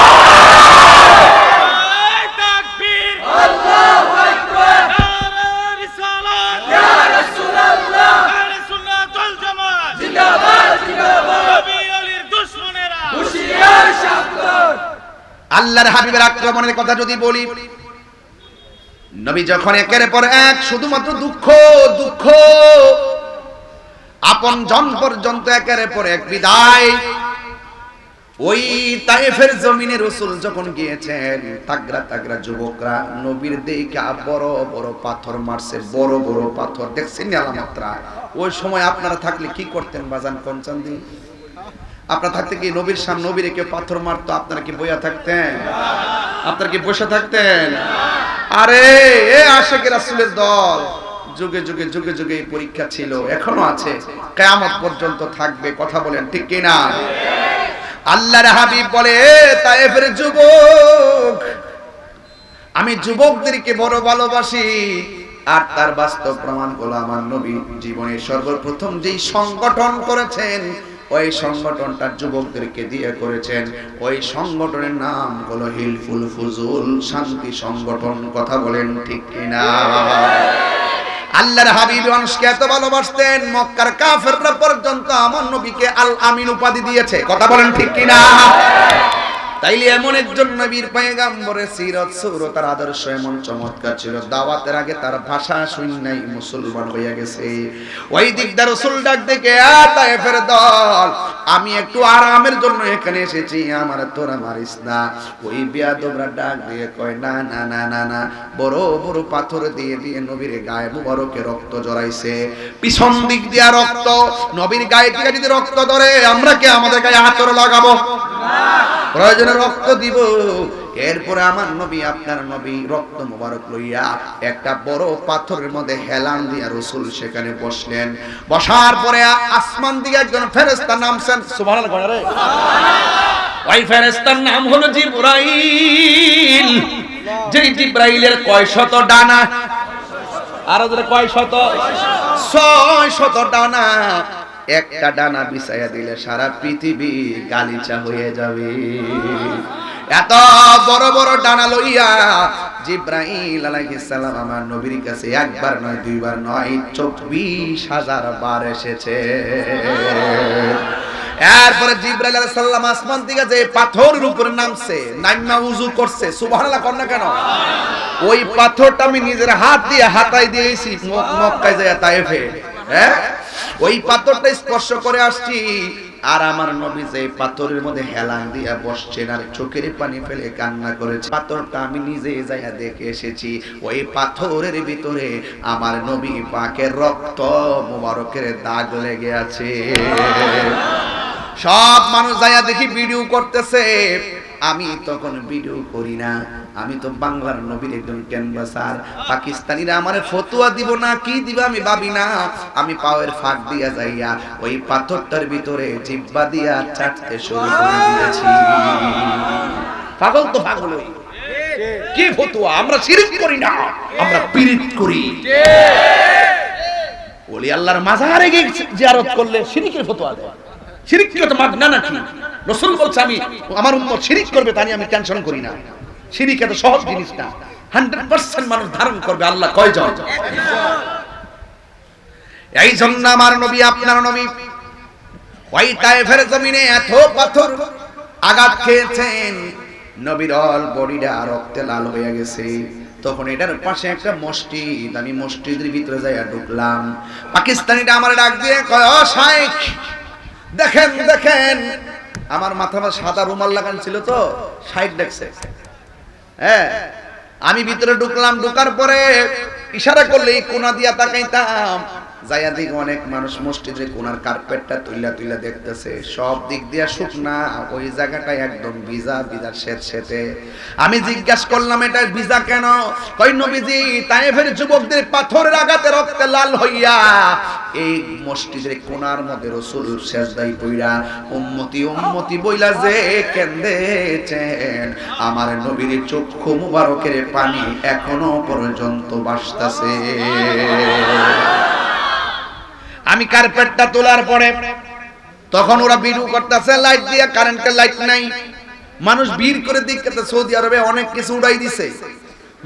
আল্লাহর হাবিবের আক্রমণের কথা যদি বলি, নবী যখন একের পর এক শুধুমাত্র দুঃখ দুঃখ, আপন জন পর্যন্ত একের পর এক বিদায়, ওই তায়েফের জমিনে রাসূল যখন গিয়েছেন তাগড়া তাগড়া যুবকরা নবীর দিকে বড় বড় পাথর মারছে, বড় বড় পাথর দেখছেন আলামাত্রা। ওই সময় আপনারা থাকলে কি করতেন বাজান কোনচান দিন? আপনারা থাকতে কি নবীর সামনে নবীরে কেউ পাথর মারতো আপনারা কি বইয়া থাকতেন? আপনারা কি বসে থাকতেন? আরে এ আশিক রাসূলের দল যুগে যুগে যুগে যুগে এই পরীক্ষা ছিল, এখনো আছে, কিয়ামত পর্যন্ত থাকবে। কথা বলেন ঠিক কিনা? আল্লাহর হাবিব বলে, তায়েফের যুবক আমি যুবকদেরকে বড় ভালোবাসি, আর তার বাস্তব প্রমাণ হলো আমার নবী জীবনের সর্বপ্রথম যেই সংগঠন করেছেন ওই সংগঠনটা যুবকদেরকে দিয়ে করেছেন, ওই সংগঠনের নাম হলো হিলফুল ফুজুল, শান্তি সংগঠন। কথা বলেন ঠিক কিনা? আল্লাহর হাবিব মানুষকে এত ভালোবাসতেন মক্কার কাফেররা পর্যন্ত আমার নবীকে আল আমিন উপাধি দিয়েছে। কথা বলেন ঠিক কিনা? তাইলে এমন একজন নবীর পয়গম্বরের সিরত সুরতার আদর্শ এমন চমৎকার ছিল, দাওয়াতের আগে তার ভাষা শুননাই মুসলমান হয়ে গেছে। ওই দিকটা রাসূল ডাক দেখে, তায়েফের দল আমি একটু আরামের জন্য এখানে এসেছি, আমার তোরা মারিস না। ওই বেয়াদবরা ডাক দিয়ে কয়, না না না না না, বড় বড় পাথর দিয়ে দিয়ে নবীর গায়ে মুবারকে রক্ত জড়াইছে, পিছন দিক দিয়া রক্ত, নবীর গায়ে থেকে যদি রক্ত ধরে আমরা কি আমাদের গায়ে আতর লাগাবো? না। প্রয়োজনে রক্ত দিব। এরপরে আমার নবী আপনার নবী রক্ত মোবারক লইয়া একটা বড় পাথরের মধ্যে হেলান দিয়া রাসূল সেখানে বসলেন। বসার পরে আসমান থেকে একজন ফেরেশতা নামছেন। সুবহানাল্লাহ। ওই ফেরেশতার নাম হলো জিবরাইল। যেই জিবরাইলের কয় শত ডানা, আর ওদের কয় শত? 600 ডানা। একটা ডানা বিছাইয়া দিলে সারা পৃথিবী গালিচা হয়ে যাবে। এত বড় বড় ডানা লইয়া জিবরাইল আলাইহিস সালাম আমার নবীর কাছে একবার নয় দুইবার নয় 24,000 বার এসেছে। এরপরে জিবরাইল আলাইহিস সালাম আসমান থেকে যে পাথরের উপরে নামছে, নাইমা উযু করছে। সুবহানাল্লাহ কর না কেন? ওই পাথরটা আমি নিজের হাত দিয়ে হাতায় দিয়েছি মক্কায় যায় তায়েফে। হ্যাঁ, ওই পাথরটা স্পর্শ করে আসছি। আর আমার নবী যে পাথরের মধ্যে হেলান দিয়া বসছেন আর চোখের পানি ফেলে কান্না করেছে, পাথরটা আমি নিজে যাইয়া দেখে এসেছি। ওই পাথরের ভিতরে আমার নবী পাকের রক্ত মোবারকের দাগ লেগে আছে। সব মানুষ যাইয়া দেখি ভিডিও করতেছে। আমি তখন ভিডিও করি না, আমি তো বাংলার নবীর একজন ক্যানভাসার। পাকিস্তানিরা আমারে ফতোয়া দিব না কি দিবে আমি ভাবি না। আমি পাওয়ের ফাঁক দিয়া যাইয়া ওই পাথরটার ভিতরে জিহ্বা দিয়া চাটতে শুরু করে দিয়েছি। পাগল তো পাগল। কি ফতোয়া? আমরা শিরক করি না, আমরা পীড়িত করি। ওলি আল্লাহর মাজারে গিয়ে জিয়ারত করলে শিরকের ফতোয়া দেয়। শিরক কি তো মাগনা নাকি? রাসূল বলছে আমি আমার উম্মত শিরক করবে তা নিয়ে আমি টেনশন করি না। শিরক এত সহজ জিনিস না। 100% মানুষ ধারণ করবে। আল্লাহ কয়জন? এই জন্য আমার নবী আপনার নবী ওই তায়েফের জমিনে এত পাথর আঘাত খেয়েছেন, নবীর অল বডিটা রক্তে লাল হয়ে গেছে। তখন এটার পাশে একটা মসজিদ, আমি মসজিদের ভিতরে যাইয়া ঢুকলাম। পাকিস্তানিটা আমার ডাক দিয়ে কয়, ও শাইখ দেখেন দেখেন। আমার মাথা সাদা রুমাল লাগান ছিল তো, শাইখ দেখছে। হ্যাঁ, আমি ভিতরে ঢুকলাম। ঢুকার পরে ইশারা করলে কোনা দিয়া তাকাইতাম। যাইয়া দিক অনেক মানুষ মসজিদের কোনার কার্পেটটা তুইলা তুইলা দেখতেছে। সব দিক দিয়া শুকনা, ওই জায়গাটায় একদম ভিজা ভিজা সেতে। আমি জিজ্ঞাসা করলাম এটা ভিজা কেন? কই নবীজি তায়েফের যুবকদের পাথরের আঘাতে রক্তে লাল হইয়া এই মসজিদের কোনার মধ্যে রাসূল সেজদায় পইরা উম্মতি উম্মতি বইলা যে কেঁদেছেন, আমার নবীর চক্ষু মুবারকের পানি এখনো পর্যন্ত ভাসতাছে। আমি কার্পেটটা তোলার পরে তখন ওরা ভিডিও করতেছে লাইট দিয়ে, কারেন্টের লাইট নাই। মানুষ ভিড় করে দেখতে সৌদি আরবে অনেক কিছু উড়াই দিছে।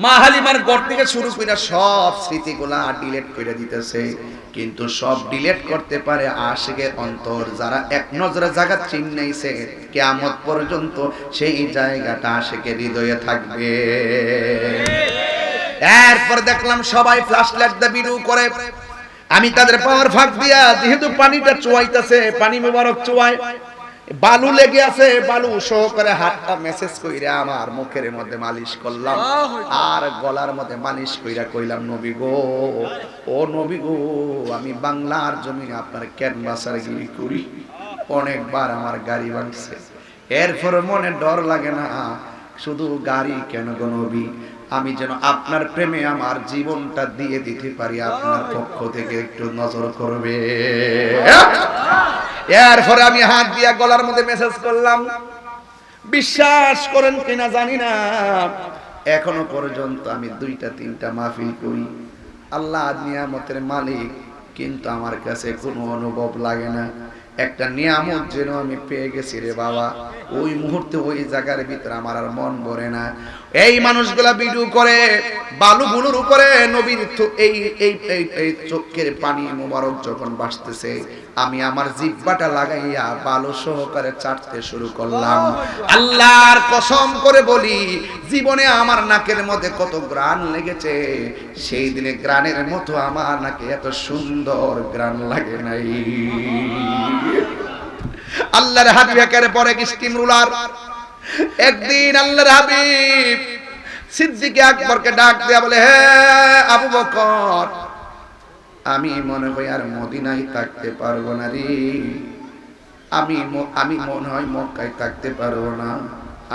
মা হালিমার ঘর থেকে শুরু করে সব স্মৃতিগুলা ডিলিট করে দিতেছে। কিন্তু সব ডিলিট করতে পারে আশিকের অন্তর, যারা এক নজরে জায়গা চিনাইছে কিয়ামত পর্যন্ত সেই জায়গাটা আশিকের হৃদয়ে থাকবে। এরপর দেখলাম সবাই ফ্ল্যাশ লাইট দিয়ে ভিডিও করে। আমি তাদের পাওয়ার ফাঁক দিয়া যেহেতু পানিটা চুয়াইতেছে, পানি মোবারক চুয়ায়, বালু লেগে আছে, বালু সহকারে হাতটা মেসেজ কইরা আমার মুখের মধ্যে মালিশ করলাম আর গলার মধ্যে মালিশ কইরা কইলাম, নবী গো, ও নবী গো, আমি বাংলার জমিনে আপনার ক্যানভাসার গিরি করি, অনেকবার আমার গাড়ি ভাঙছে, এরপর মনে ডর লাগে না? শুধু গাড়ি কেন গো নবী, আমি যেন আপনার প্রেমে আমার জীবনটা দিয়ে দিতে পারি, আপনার পক্ষ থেকে একটু নজর করবে। এরপরে আমি হাত দিয়া গলার মধ্যে মেসেজ করলাম। বিশ্বাস করেন কিনা জানি না, এখনো পর্যন্ত আমি 2-3টা মাহফিল করি। আল্লাহ নিয়ামতের মালিক, কিন্তু আমার কাছে কোনো অনুভব লাগে না একটা নিয়ামত যেন আমি পেয়ে গেছি রে বাবা। ওই মুহূর্তে ওই জায়গার ভিতরে আমার আর মন ভরে না। এই মানুষগুলা ভিডিও করে বালুগুলোর উপরে নবীর এই এই এই চোখের পানি মোবারক যখন ভাসতেছে, আমি আমার জিহ্বাটা লাগাইয়া বালু সহকারে চাটতে শুরু করলাম। আল্লাহর কসম করে বলি, জীবনে আমার নাকের মধ্যে কত গ্রাণ লেগেছে, সেই দিনে গ্রাণের মতো আমার নাকে এত সুন্দর গ্রাণ লাগে নাই। আল্লাহর হাবিবের পরে স্টিম রুলার। একদিন আল্লাহর হাবিব সিদ্দিক আকবরকে ডাক দিয়া বলে, হে আবু বকর, আমি মনে হয় আর মদিনায় থাকতে পারবো না রে, আমি মনে হয় মক্কায় থাকতে পারবো না।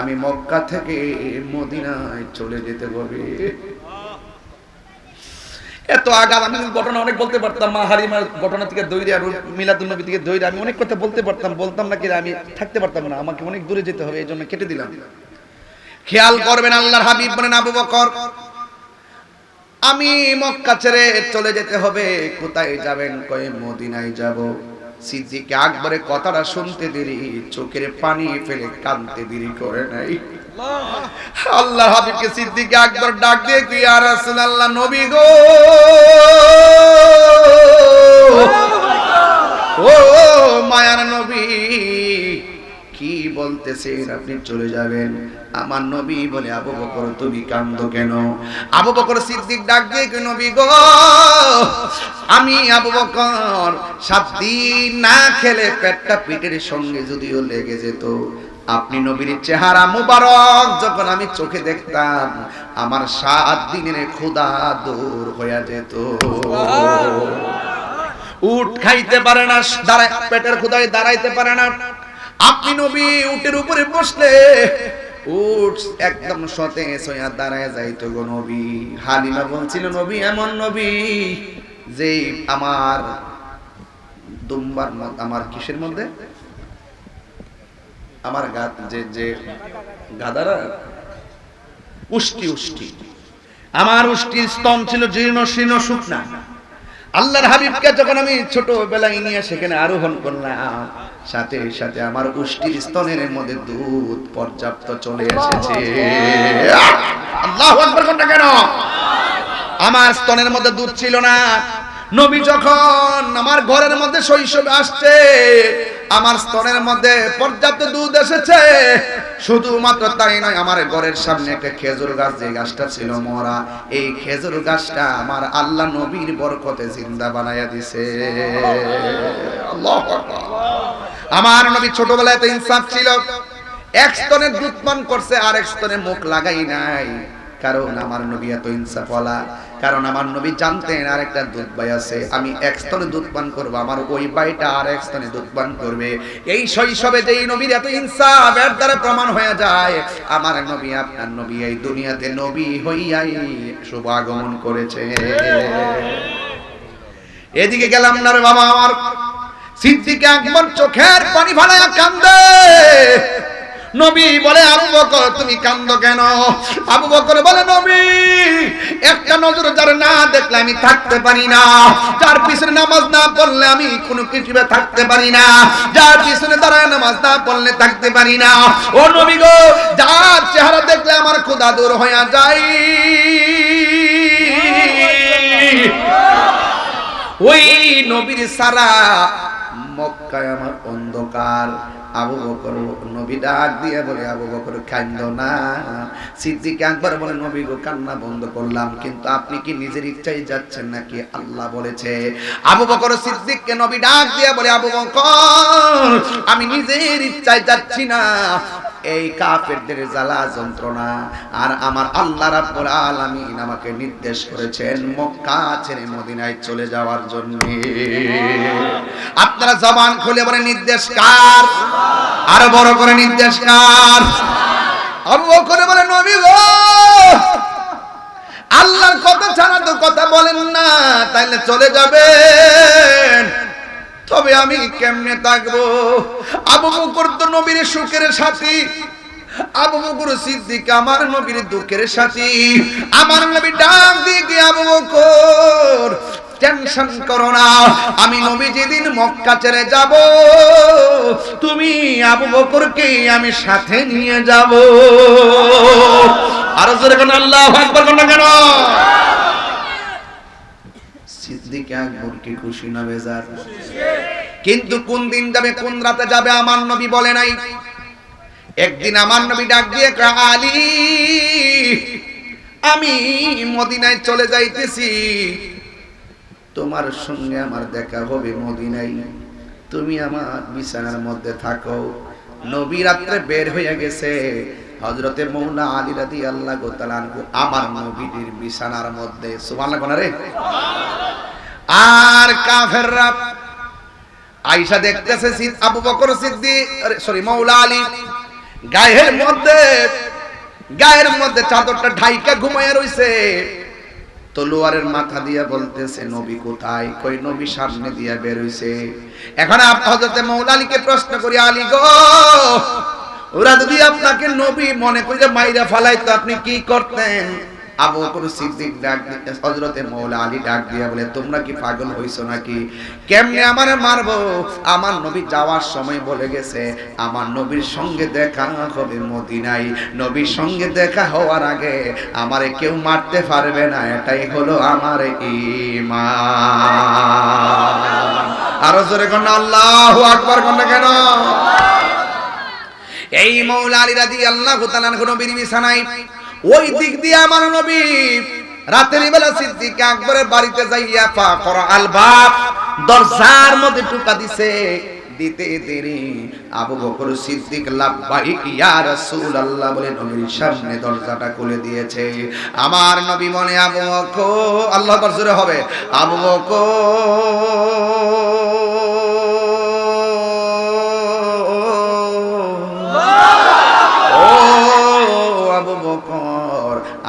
আমি মক্কা থেকে মদিনায় চলে যেতে হবে। এত আগাম আমি ঘটনা অনেক বলতে পারতাম, মা হালিমার ঘটনা থেকে দৌড়ে আর মিলাদুন নবী থেকে দৌড়ে আমি অনেক কথা বলতে পারতাম, বলতাম না কি আমি থাকতে পারতাম না, আমাকে অনেক দূরে যেতে হবে, এই জন্য কেটে দিলাম। খেয়াল করবেন, আল্লাহর হাবিব বলেন আবু বকর আমি মক্কা ছেড়ে চলে যেতে হবে। কোথায় যাবেন? কয়ে মদিনায় যাব। সিদ্দিক আকবরের কথাটা শুনতে দেরি, চোখের পানি ফেলে কাঁদতে দেরি করে নাই। আল্লাহ হাবিবকে সিদ্দিক আকবর ডাক দিয়ে কি ইয়া রাসূলুল্লাহ, নবী গো, ও মায়ার নবী, কি বলতেছেন আপনি চলে যাবেন? আমার নবী বলে আবু বকর তুমি কাঁদো কেন? আবু বকর সিদ্দিক ডাক দিয়ে কি নবী গো, আমি আবু বকর 7 দিন না খেলে পেটটা পিঠের সঙ্গে যদিও লেগে যেত, আপনি নবীর চেহারা মুবারক যখন আমি চোখে দেখতাম আমার 7 দিনের ক্ষুধা দূর হয়ে যেত। উট খাইতে পারে না, দাঁড়ায় পেটের ক্ষুধায় দাঁড়াইতে পারে না, আপনি নবী উটের উপরে বসলে উট একদম সতেজ হইয়া দাঁড়ায় যাইতো গো নবী। হালিমা বলছিল নবী এমন নবী যে আমার দুম্বার আমার কিসের মধ্যে আমার যে গাদারা উষ্টি উষ্টি, আমার উষ্টির স্তন ছিল জীর্ণ শীর্ণ শুকনা। আল্লাহর হাবিবকে যখন আমি ছোটবেলায় নিয়ে সেখানে আরোহণ করলাম, সাথে সাথে আমার উষ্টির স্তনের মধ্যে দুধ পর্যাপ্ত চলে এসেছে। আল্লাহু আকবার কোনটা কেন? আমার স্তনের মধ্যে দুধ ছিল না। নবী যখন আমার ঘরের মধ্যে শৈশবে আসছে, আমার স্তনের মধ্যে পর্যাপ্ত দুধ এসেছে। শুধুমাত্র তাই নয়, আমার ঘরের সামনে একটা খেজুর গাছ, যে গাছটা ছিল মরা, এই খেজুর গাছটা আমার আল্লাহ নবীর বরকতে জিন্দা বানায়া দিছে। আল্লাহু আকবার। আমার নবী ছোটবেলায় তো ইনসাফ ছিল, এক স্তনে দুধ পান করছে আর এক স্তনে মুখ লাগাই নাই। কারণ আমার নবী এত ইনসাফওয়ালা, কারণ আমার নবী জানতেন আর একটা দুধ ভাই আছে, আমি এক স্তনে দুধ পান করবো, আমার ওই ভাইটা আর এক স্তনে দুধ পান করবে। এই শৈশবে যেই নবীর এত ইনসাফ, এর দ্বারা প্রমাণ হয়ে যায় আমার নবী আপনার নবী এই দুনিয়াতে নবী হইয়াই শুভ আগমন করেছে। এদিকে গেলাম না রে বাবা, আমার সিদ্দিক আকবর চোখের পানি ফেলায়া কান্দে। নবী বলে আবু বকর তুমি কান্দো কেন? আবু বকর বলে নবী একটা নজর যার না দেখলে আমি থাকতে পারি না, যার পিছনে নামাজ না পড়লে আমি কোনো কিছুতে থাকতে পারি না, যার পিছনে দাঁড়ায় নামাজ না পড়লে থাকতে পারি না। ও নবী গো, যার চেহারা দেখলে আমার ক্ষুধা দূর হয়ে যায়, ওই নবীর সারা মক্কায় আমার অন্ধকার। আবু বকর নবী ডাক দিয়ে বলে আবু বকর কান্দো না। সিদ্দিক আকবর বলে নবী গো কান্না বন্ধ করলাম, কিন্তু আপনি কি নিজের ইচ্ছায় যাচ্ছেন নাকি আল্লাহ বলেছে? আবু বকর সিদ্দিককে নবী ডাক দিয়ে বলে আবু বকর আমি নিজের ইচ্ছায় যাচ্ছি না, এই কাফেরদের জ্বালা যন্ত্রণা আর আমার আল্লাহ রাব্বুল আলামিন আমাকে নির্দেশ করেছেন মক্কা ছেড়ে মদিনায় চলে যাওয়ার জন্য। আপনারা জবান খুলে বলে নির্দেশ কার? আরো বড় করে নির্দেশ কার? আবু বকর বলে নবী গো, আল্লাহর কথা ছাড়া তো কথা বলেন না, তাইলে চলে যাবেন, তবে আমি কেমনে থাকবো? আবু বকর তো নবীর সুখের সাথী, আবু বকর সিদ্দিক আমার নবীর দুঃখের সাথী। আমার নবী ডাক দিয়ে কি আবু বকর টেনশন করো না, আমি নবী যেদিন মক্কা ছেড়ে যাব তুমি আবু বকরকে আমি সাথে নিয়ে যাব। আর জোরে কোন আল্লাহু আকবার কোন কেন? সিদ্দিক আকবর কি খুশি না বেজার? কিন্তু কোন দিন যাবে, কোন রাতে যাবে আমার নবী বলে নাই। একদিন আমার নবী ডাক দিয়ে আলী আমি মদিনায় চলে যাইতেছি, তোমার সঙ্গে আমার দেখা হবে মদিনায়, তুমি আমার বিছানার মধ্যে থাকো। নবী রাত্রে বের হয়ে গেছে, হযরতে মৌলা আলী রাদিয়াল্লাহু তাআলা আনহু আমার নবীর বিছানার মধ্যে। সুবহানাল্লাহ কোন রে? আর কাফেররা আয়েশা দেখতেছে আবু বকর সিদ্দিক মৌলা আলী গায়ের মধ্যে চাদরটা ঢাইকা ঘুমায়া রইছে। তলোয়ারের মাথা দিয়া বলতেছে নবী কোথায়? কই নবী সামনে দিয়া বের হইছে। এখন হযরতে মাওলা আলীকে প্রশ্ন করি, আলী গো, ওরা যদি আপনাকে নবী মনে করে মাইরা ফালাইতো আপনি কি করতেন? আবু বকর সিদ্দিক ডাক দিতে হযরতে মাওলা আলী ডাক দিয়া বলে, তোমরা কি পাগল হইছো নাকি? কেমনে আমারে মারবো? আমার নবী যাওয়ার সময় বলে গেছে আমার নবীর সঙ্গে দেখা হবে মদিনায়। নবীর সঙ্গে দেখা হওয়ার আগে আমারে কেউ মারতে পারবে না, এটাই হলো আমার ঈমান। আরো জোরে কোন আল্লাহু আকবার কোন কেন? এই মাওলা আলী রাদিয়াল্লাহু তাআলা নবীর বিছানায় ওই দিক দিয়ে আমার নবী রাতের বেলা সিদ্দিক আকবরের বাড়িতে যাইয়া ফাকরা আল বাব দরজার মধ্যে ঢুকা দিছে। দিতে দেরি আবু বকর সিদ্দিক লাব্বাইক ইয়া রাসূলুল্লাহ বলে নবীর সামনে দরজাটা খুলে দিয়েছে। আমার নবী মনে আবু বকর, আল্লাহু আকবার জোরে হবে, আবু বকর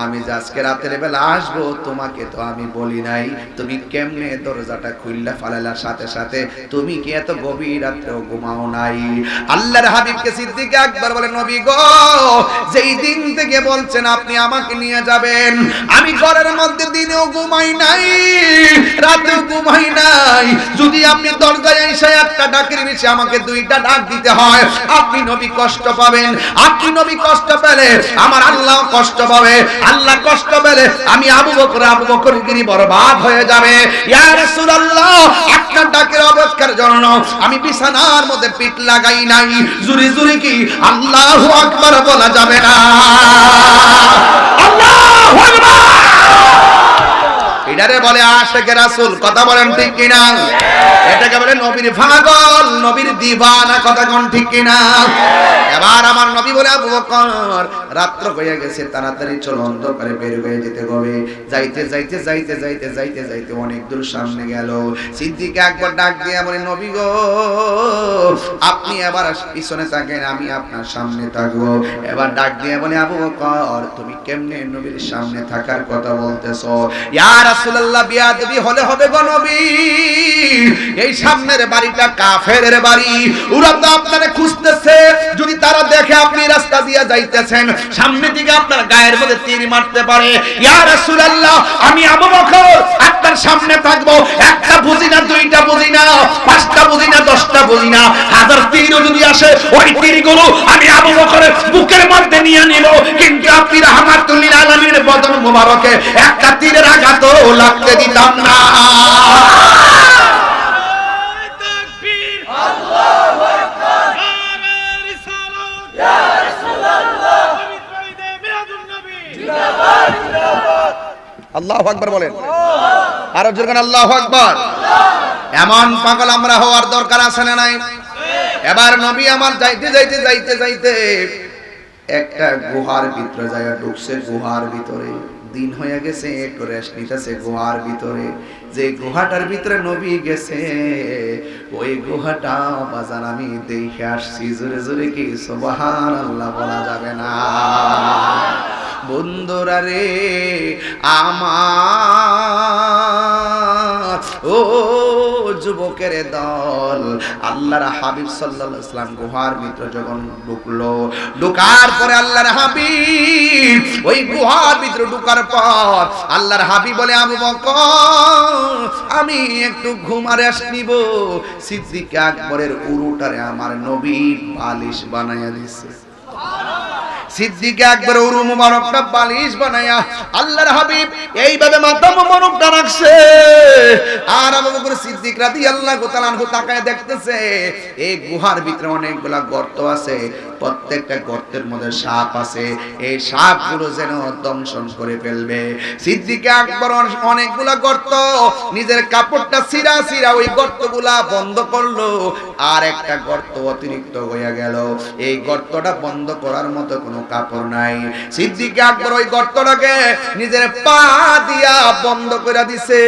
আমি আজকে রাতের বেলা আসবো, তোমাকে তো আমি বলি নাই, তুমি কেমনে দরজাটা খুললা ফালালা? সাথে সাথে তুমি কি এত গভীর রাতেও ঘুমাও নাই? আল্লাহর হাবিবকে সিদ্দিক আকবর বলে, নবী গো, যেই দিন থেকে বলছেন আপনি আমাকে নিয়ে যাবেন, আমি ঘরের মধ্যে দিনেও ঘুমাই নাই, রাতেও ঘুমাই নাই। যদি আপনি দরজায় এসে একটা ডাকের বেশি আমাকে দুইটা ডাক দিতে হয়, আপনি নবী কষ্ট পাবেন। আপনি নবী কষ্ট পেলে আমার আল্লাহ কষ্ট পাবে। আল্লাহ কষ্ট পেলে আমি আবু বকরগিরি বরবাদ হয়ে যাবে। ইয়া রাসূলুল্লাহ, আপনার ডাকের অপেক্ষার জন্য আমি বিছানার মধ্যে পিঠ লাগাই নাই। জুরি জুরি কি আল্লাহু আকবার বলা যাবে না? আল্লাহু আকবার, এটারে বলে আশিক রাসূল। কথা বলেন ঠিক কিনা? এটাকে বলে নবীর পাগল, নবীর দিওয়ানা। কথা কোন ঠিক কিনা? এবার আমার নবী বলে, আবু বকর রাত্র হয়ে গেছে, তাড়াতাড়ি চলো, অন্ধকারে বের হয়ে যেতে হবে। যাইতে যাইতে যাইতে যাইতে যাইতে যাইতে অনেক দূর সামনে গেল। সিদ্দিক একবার ডাক দিয়ে বলে, নবী গো, আপনি এবার পিছনে থাকেন, আমি আপনার সামনে থাকবো। এবার ডাক দিয়ে বলে, আবু বকর তুমি কেমনে নবীর সামনে থাকার কথা বলতেছো? ইয়া রাসূলুল্লাহ, বিয়াদবি হলে হবে গো নবী। এই সামনের বাড়িটা কাফেরের বাড়ি, ওরা তো আপনারে খুঁজতেছে। যদি তারা দেখে আপনি রাস্তা দিয়ে যাইতেছেন, সামনে দিকে আপনার গায়ের মধ্যে তীর মারতে পারে। ইয়া রাসূলুল্লাহ, আমি আবু বকর আপনার সামনে থাকবো। একটা বুঝি না, দুইটা বুঝি না, পাঁচটা বুঝি না, 10টা বুঝি না, 1000 তীরও যদি আসে ওই তীরগুলো আমি আবু বকরের বুকের মধ্যে নিয়ে নিব। কিন্তু আপনি রাহমাতুল লিল আলামিনের বদন মোবারকে একটা তীরের আঘাতও লাগতে দিতাম না। আল্লাহু আকবার বলেন, আরো জোরে বলেন আল্লাহু আকবার। এমন পাগল আমরা হওয়ার দরকার আছে না নাই? এবার নবী আমার যাইতে যাইতে যাইতে যাইতে একটা গুহার ভিতরে যায় ঢুকছে। গুহার ভিতরে দিন হয়ে গেছে, একটু রেস্ট নিতেছে গুহার ভিতরে। যে গুহাটার ভিতরে নবী গেছে, ওই গুহাটা বাজার আমি দেখে আসছি। জোরে জোরে কি সুবহানাল্লাহ বলা যাবে না? বন্ধুরা রে আমার, ও যুবকের দল, আল্লাহর হাবিব সাল্লাল্লাহু আলাইহি ওয়াসাল্লাম গুহার ভিতরে যখন ঢুকলো, ঢোকার পরে আল্লাহর হাবিব ওই গুহার ভিতরে ঢোকার পর আল্লাহর হাবিব বলে, আবু বকর আমি একটু ঘুমার রেস্ট নিব। সিদ্দিক আকবরের উরুটারে আমার নবী বালিশ বানাইয়া দিয়েছে। সিদ্দিক আকবর উরু মুবারকটা বালিশ বানায়া আল্লাহর হাবিব এইভাবে মাথা মুবারকটা রাখছে। আর আবু বকর সিদ্দিক রাদিয়াল্লাহু তাআলা আনহু তাকায় দেখতেছে এই গুহার ভিতরে অনেকগুলা গর্ত আছে, প্রত্যেকটা গর্তের মধ্যে সাপ আছে। এই সাপগুলো যেন দংশন করে ফেলবে। সিদ্দিক আকবর অনেকগুলা গর্ত নিজের কাপড়টা ছিঁড়া ছিঁড়া ওই গর্তগুলা বন্ধ করলো। আর একটা গর্ত অতিরিক্ত হয়ে গেল, এই গর্তটা বন্ধ করার মতো কোনো কাপড় নাই। সিদ্দিক আকবর ওই গর্তটাকে নিজের পা দিয়া বন্ধ করে দিছে।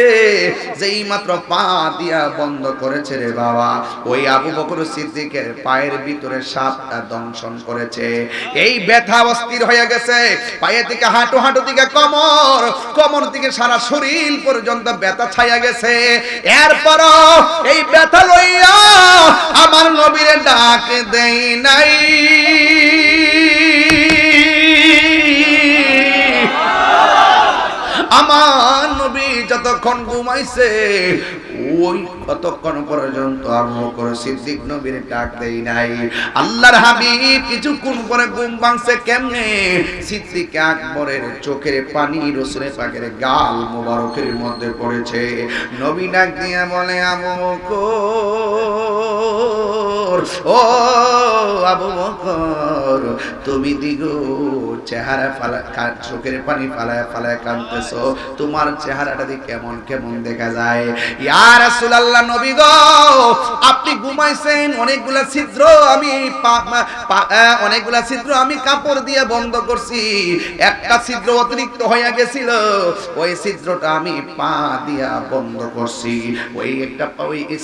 যেই মাত্র পা দিয়া বন্ধ করেছে রে বাবা, ওই আবু বকর সিদ্দিকের পায়ের ভিতরে সাপটা দংশন করেছে। এই ব্যথা অস্থির হয়ে গেছে, পায়ে থেকে হাঁটু, হাঁটু থেকে কোমর, কোমর থেকে সারা শরীর পর্যন্ত ব্যথা ছায়া গেছে। এরপরও এই ব্যথা লইয়া আমার নবীরে ডাক দেই নাই। আমার নবী যতক্ষণ ঘুমাইছে ওই কতক্ষণ পর্যন্ত আবু বকর সিদ্দিক নবীর ডাক দেই নাই। আল্লাহর হাবিব কিছুক্ষণ পরে ঘুম ভাঙছে কেমনে? সিদ্দিক আকবরের চোখের পানি রাসূলের পাকের গাল মোবারকের মধ্যে পড়েছে। নবী ডাক দিয়ে বলে, আবু বকর, ও আবু বকর, তুমি দিগো চেহারা ফালা, চোখের পানি ফালায় ফালায় কাঁদতেছো, তোমার চেহারাটা দিয়ে কেমন কেমন দেখা যায়। ইয়া রাসূলুল্লাহ, নবী গো, আপনি ঘুমাইছেন, অনেকগুলা ছিদ্র আমি কাপড় দিয়ে বন্ধ করছি, একটা ছিদ্র অতিরিক্ত হয়ে গেছিল, ওই ছিদ্রটা আমি পা দিয়া বন্ধ করছি। ওই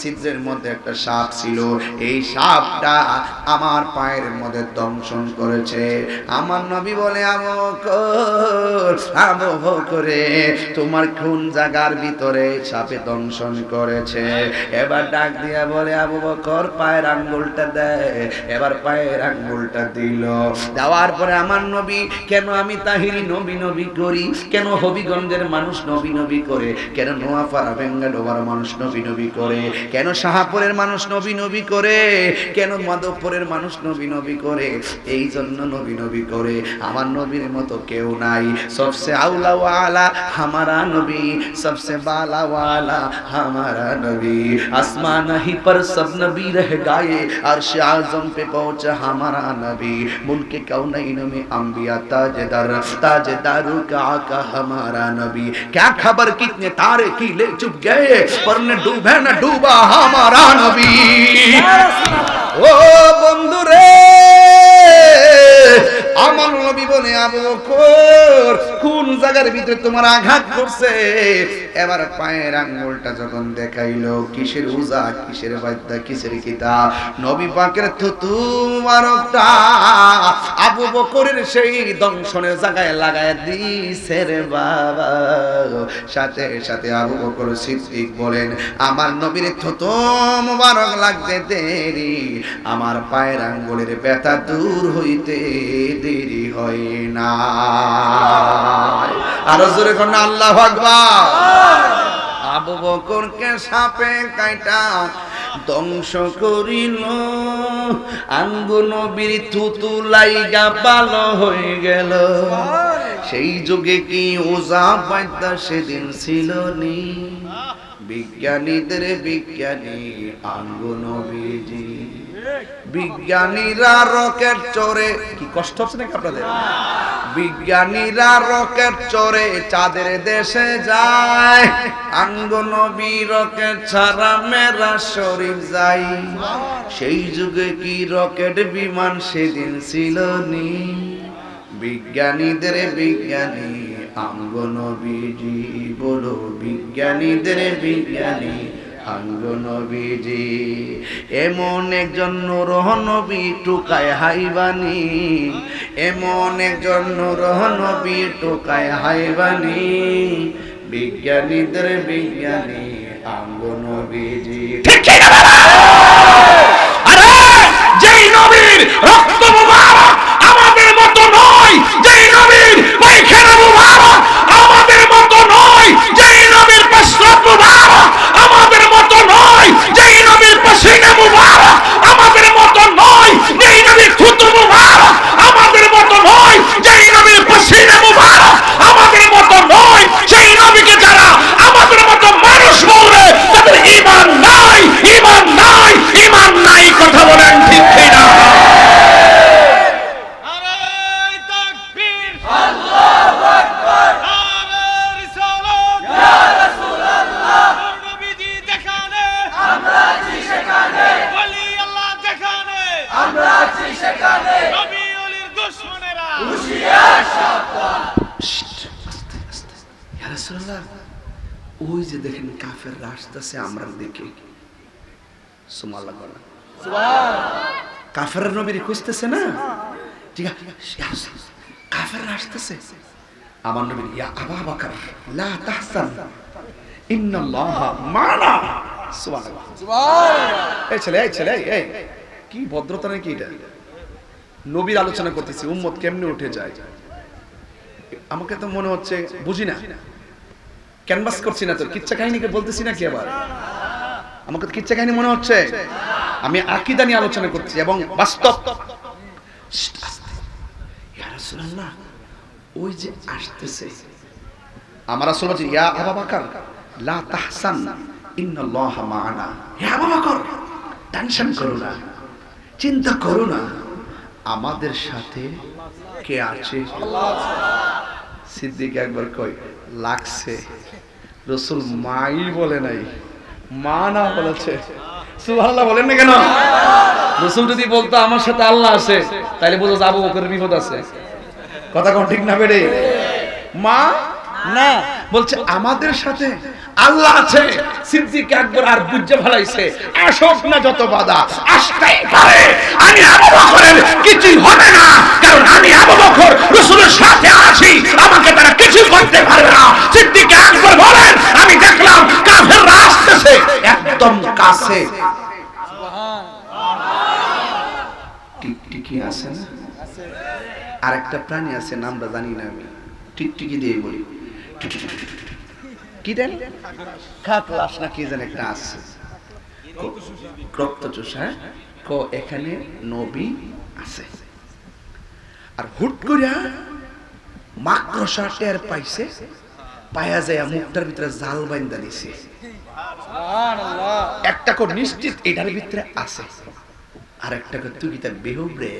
ছিদ্রের মধ্যে একটা সাপ ছিল, এই সাপটা আমার পায়ের মধ্যে দংশন করেছে। আমার নবী বলে, আবু বকর, তোমার কোন জায়গার ভিতরে সাপে দংশন করেছে? এবার ডাক দিয়া বলে, আবু বকর পায়ের আঙ্গুলটা দেয়। এবার পায়ের আঙ্গুলটা দিল, দেওয়ার পরে আমার নবী, কেন আমি তাহিরি নবী নবী করি, কেন হবিগঞ্জের মানুষ নবী নবী করে, কেন নোয়াপাড়া বেঙ্গাডোবার মানুষ নবী নবী করে, কেন শাহপুরের মানুষ নবী নবী করে, কেন মাধবপুরের মানুষ নবী নবী করে? এই জন্য নবী নবী করে। আমার নবীর মতো কেউ নাই। সবসে আউলা ওয়ালা हमारा नबी, सबसे बाला वाला हमारा नबी, आसमान नहीं पर सब नबी रह गए, अर्श आज़म पे पहुंचा हमारा नबी, मुल्क कौनैन में अंबिया ताजदारों का आका हमारा नबी। क्या खबर कितने तारे कीले चुप गए, पर न डूबे न डूबा हमारा नबी। ओ बंधु रे, আমার নবী বলে, আবু বকর কোন জায়গার ভিতরে তোমার আঘাত করছে? এবার পায়ের আঙ্গুলটা যখন দেখাইলো, কিসের উজা, কিসের বাদ্যা, কিসের কিতাব, নবী পাকের থুতু মুবারকটা আবু বকরের সেই দংশনের জায়গায় লাগায় দিছে রে বাবা। সাথে সাথে আবু বকর সিদ্দিক বলেন, আমার নবীর থুতু মুবারক লাগতে দেরি, আমার পায়ের আঙ্গুলের ব্যথা দূর হইতে দেরি হয় না। আরো জোরে কোন আল্লাহু আকবার। আবু বকরকে সাপে কাইটা ধ্বংস করিল, আঙ্গু নবীর থুতু লাইগা ভালো হয়ে গেল। সেই যুগে কি ওজা বাদ্যা সেদিন ছিল নি? বিজ্ঞানীদের বিজ্ঞানী আঙ্গু নবীজি, বিজ্ঞানীরা রকেট চড়ে, কি কষ্ট হচ্ছে নাকি আপনাদের? বিজ্ঞানীরা রকেট চড়ে চাঁদের দেশে যায়, আঙ্গু নবী রকেট ছাড়া মেরা শরীফ যাই। সেই যুগে কি রকেট বিমান সেদিন ছিল নি? বিজ্ঞানীদের বিজ্ঞানী আঙ্গু নবীজি, বলো বিজ্ঞানীদের বিজ্ঞানী আঙ্গু নবীজি। এমন একজন নূর নবী টুকায় হাইবানি, এমন একজন নূর নবী টুকায় হাইবানি, বিজ্ঞানীদের বিজ্ঞানী আঙ্গু নবীজি। ঠিক ঠিক না? আরে যেই নবীর রক্ত মুবারক আমাদের মতো নয়, যেই নবীর পায়খানা মুবারক আমাদের মতো নয়, যেই নবীর প্রস্রাব মুবারক আমাদের মতো নয়, যেই নবীর পসিনা মুবারক আমাদের মতো নয়, যেই নবীর থুতু মুবারক আমাদের মতো নয়, যেই নবীর পসিনা মুবারক আমাদের মতো নয়, সেই নবীকে যারা আমাদের মতো মানুষ বলে তাদের ঈমান নাই, ঈমান নাই, ঈমান নাই। কথা বলেন ঠিক কিনা? ওই যে দেখেন কাফেররা আসতেছে আমরা দেখি, সুবহানাল্লাহ বলেন। কাফেররা নবীর খুঁজতেছে না, ঠিক আছে, কাফেররা আসতেছে, আমার নবী ইয়া আবু বকর লা তাহসান ইন্নাল্লাহা মা'না, সুবহানাল্লাহ সুবহানাল্লাহ। এই ছেলে এই কি ভদ্রতা নাকি এটা? নবীর আলোচনা করতেছি, উম্মত কেমনে উঠে যায়। আমাকে তো মনে হচ্ছে বুঝি না, ক্যানভাস করছি না তো, কিচ্ছা কাহিনীকে বলতেছি না কি আবার? আমাকে তো কিচ্ছা কাহিনী মনে হচ্ছে। আমি আকীদা নিয়ে আলোচনা করছি এবং বাস্তব। ইয়া রাসূলুল্লাহ, ওই যে আসতেছে, আমার রাসূল বলেন ইয়া আবু বকর লা তাহসান ইন্নাল্লাহা মা'ানা। হে আবু বকর, টেনশন করো না, চিন্তা করো না, আমাদের সাথে কে আছে? আল্লাহ আছে। সিদ্দিক একবার কই লাগছে, রাসূল মাই বলে নাই, মা না বলেছে। সুবহানাল্লাহ বলেন না কেন? রাসূল যদি বলতো আমার সাথে আল্লাহ আছে, তাহলে বুঝো আবু বকরের বিপদ আছে। কথা কোন ঠিক না বেড়ে? মা না, বলছে আমাদের সাথে আল্লাহ আছে। সিদ্দিক আকবর আর বুঝে ফেলাইছে, আসুক না যত বাধা, আসতেই পারে, আমি আবু বকরের কিছুই হবে না, কারণ আমি আবু বকর রাসূলের সাথে আছি, আমাকে তারা কিছু করতে পারবে না। সিদ্দিক আকবর বলেন, আমি দেখলাম কাফেররা আসতেছে একদম কাছে। টিকটিকি আছে না, আরেকটা প্রাণী আছে, নামটা জানি না আমি, টিকটিকি দিয়ে বলি, কি দেন খাকলাস না কি যেন একটা আছে, রক্তচোষা। এখানে নবী আছে, আর হুট করিয়া মাকড়সা টের পাইছে, পায়া যায় মুখটার ভিতরে জাল বাইন্দা দিছে। একটা কো নিশ্চিত এটার ভিতরে আছে, আর একটা কো তুই কি তার বেহুব রে,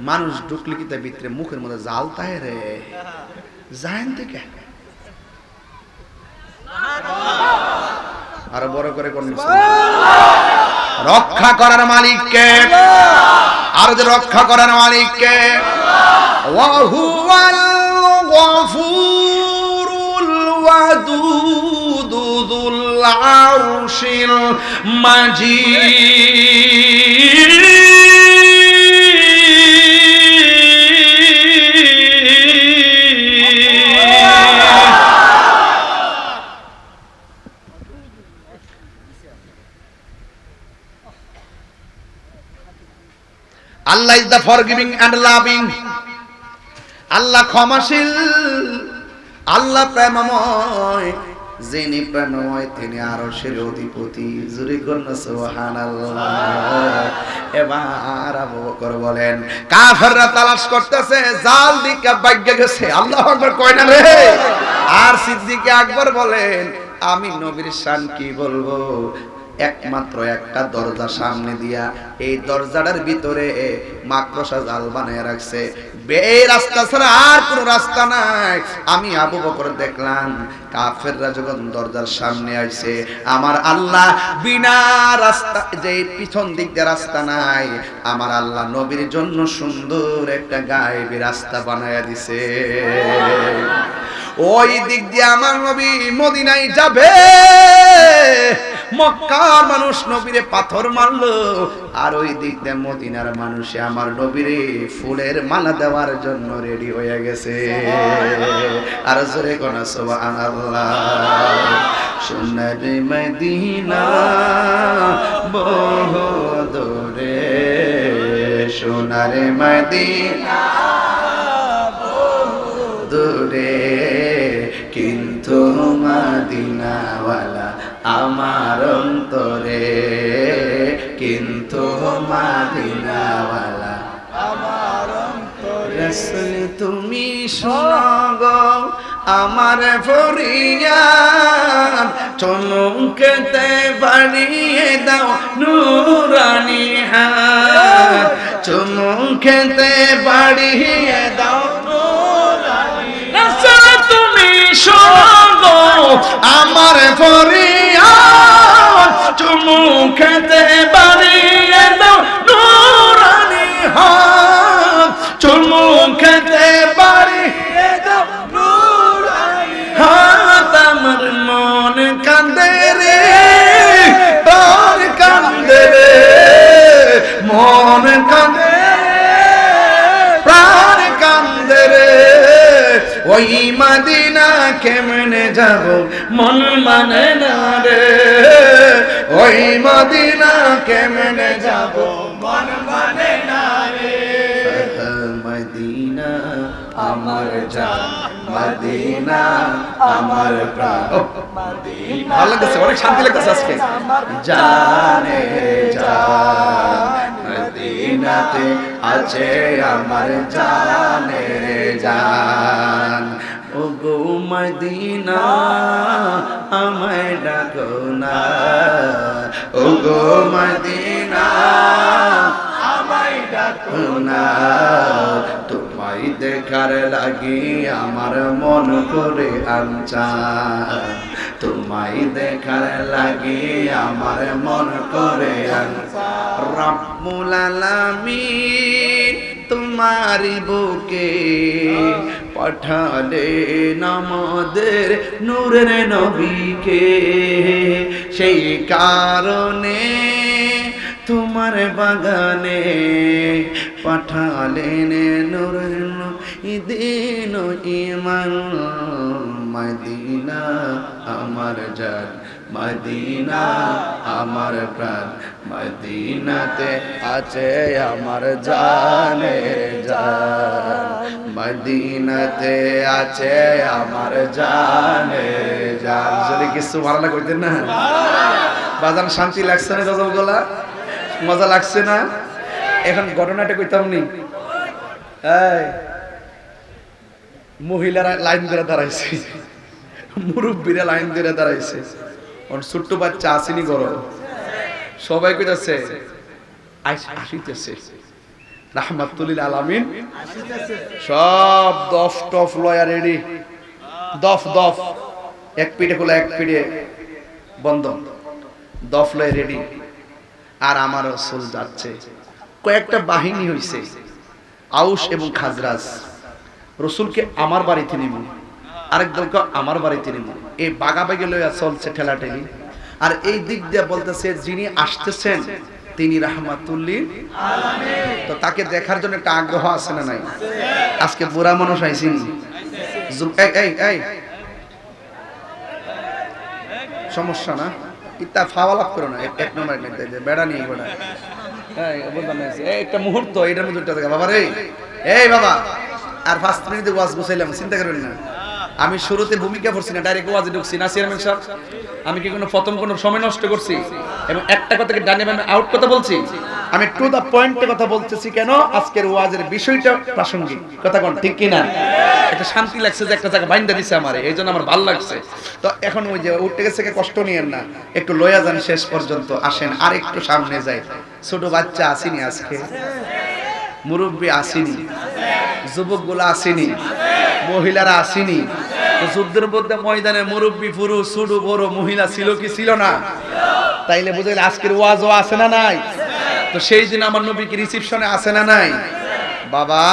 মানুষ ঢুকলে কি তার ভিতরে মুখের মধ্যে জাল তাহে রে, জানেন থেকে আরো বড় করে কোন রক্ষা করার মালিককে, আর যে রক্ষা করার মালিককে, ওয়া হুয়াল গফুরুল ওয়াদুদ যুল আরশিল মাজিদ। Allah is the forgiving and loving. আল্লাহ ক্ষমাশীল, আল্লাহ প্রেমময়, যিনি প্রেমময় তিনি আরশের অধিপতি। জোরে করুন সুবহানাল্লাহ। এবার আবু বকর বলেন, কাফেররা তালাশ করতেছে, জাল দিকে ভাগ্যে গেছে। আল্লাহু আকবার কয় না রে? আর সিদ্দিক আকবর বলেন, আমি নবীর শান কি বলবো, একমাত্র একটা দরজা সামনে দিয়া, এই দরজাটার ভিতরে মাকড়সা জাল বানায় রাখছে, এই রাস্তা ছাড়া আর কোনো রাস্তা নাই। আমি আবু বকর দেখলাম কাফেররা যখন দরজার সামনে আসছে, আমার আল্লাহ বিনা রাস্তা, যে পিছন দিক দিয়ে রাস্তা নাই, আমার আল্লাহ নবীর জন্য সুন্দর একটা গায়েবী রাস্তা বানায়া দিছে। ওই দিক দিয়ে আমার নবী মদিনায় যাবে, মক্কার মানুষ নবীরে পাথর মারলো, আর ওই দিক দিয়ে মদিনার মানুষে আমার নবীরে ফুলের মালা দেওয়ার জন্য রেডি হয়ে গেছে। আর জোরে কোন সুবহানাল্লাহ। সোনার মদিনা বহু দূরে, সোনার মদিনা বহু দূরে, কিন্তু মদিনাওয়ালা আমার অন্তরে, কিন্তু মদিনাওয়ালা আমার অন্তরে। রাসূল তুমি শোনো গো আমার ফরিয়াদ, চমকেতে বাড়িয়ে দাও নূরানি হাত, চমকেতে বাড়িয়ে দাও নূরানি। রাসূল তুমি শোনো গো আমার ফরিয়াদ, চমকেতে বাড়িয়ে দাও নূরানি হাত, চমকেতে বাড়িয়ে দাও নূরানি হাত। আমার ওই মদিনা কেমনে যাব মন মানে না রে, ওই মদিনা কেমনে যাব মন মানে না রে। মদিনা আমার জান, মদিনা আমার প্রাণ। ভালো লাগছে, অনেক শান্তি লাগছে আজকে। জানে জান মদিনাতে আছে আমার জানের জান। ও গো মদিনা আমায় ডাকো না, ও গো মদিনা আমায় ডাকো না। তোমায় দেখার লাগি আমার মন করে আনচান, তোমায় দেখার লাগি আমার মন করে আনচান। রব্বুল আলামিন তোমারি বুকে পাঠালেন আমাদের নূরের নবীকে, সেই কারণে তোমার বাগানে পাঠালেন নূরের দিন ঈমান। মদিনা আমার জান, মদিনা আমার প্রাণ, মদিনাতে আছে আমার জানের জান, মদিনাতে আছে আমার জানের জান। যদি কিছু ভালো না করতেন না বাজান, শান্তি লাগছে না? গজল গলা মজা লাগছে না? এখন ঘটনাটা কইতাম নি। মহিলারা লাইন ধরে দাঁড়াইছে, মুরব্বীরা লাইন ধরে দাঁড়াইছে, ছোট্ট বাচ্চা আসেনি গরম, সবাই কইতাছে আসিতেছে রাহমাতুল আলামিন, সব দফ টফ লয়া রেডি, দফ দফ এক পিঠে খোলা এক পিঠে বন্ধ, দফ লয় রেডি। আর আমার রাসূল যাচ্ছে, কয়েকটা বাহিনী হইছে, আউস এবং খাজরাজ। রাসূলকে আমার বাড়িতে নিব, আরেক দলকে আমার বাড়িতে নিব, এই বাগাবাগি লইয়া চলছে ঠেলাঠেলি। আর এই দিক দিয়ে বলতেছে যিনি আসতেছেন তিনি রাহমাতুল লিল আলামিন। তো তাকে দেখার জন্য একটা আগ্রহ আছে না নাই? আজকে বুড়া মানুষ আইছেন, এই সমস্যা না, ইতা ফাওয়া লাভ করো না, এক নম্বর বেড়া নিয়ে বেড়া একটা মুহূর্ত এটার মধ্যে বাবা রে, এই বাবা আর 5 মিনিটে ওয়াজ গুছাইলাম, চিন্তা করবেন না। আমি শুরুতে ভূমিকা করছি না, ডাইরেক্ট ওয়াজে ঢুকছি না চেয়ারম্যান সাহেব? আমি কি কোনো প্রথম কোনো সময় নষ্ট করছি? এবং একটা কথাকে ডানে বামে আউট কথা বলছি? আমি টু দা পয়েন্টে কথা বলতেছি। কেন? আজকের ওয়াজের বিষয়টা প্রাসঙ্গিক, কথা কোন ঠিক কি না? একটা শান্তি লাগছে যে একটা জায়গা বাইন্দা দিছে আমারে, এইজন্য আমার ভালো লাগছে। তো এখন ওই যে উঠতে গেছে, কষ্ট নিয়েন না, একটু লয়া যান শেষ পর্যন্ত। আসেন আর একটু সামনে যাই। ছোট বাচ্চা আসেনি আজকে, মুরব্বী আসেনি, যুবকগুলো আসেনি, মহিলারা আসেনি। তো যুদ্ধের মধ্যে ময়দানে মুরব্বী পুরুষ ছোট বড় মহিলা ছিল কি ছিল না? তাইলে বুঝাইলে আজকের ওয়াজও আছে না নাই? তো সেই দিন আমার নবী কি রিসিপশনে আছে না নাই? বাবা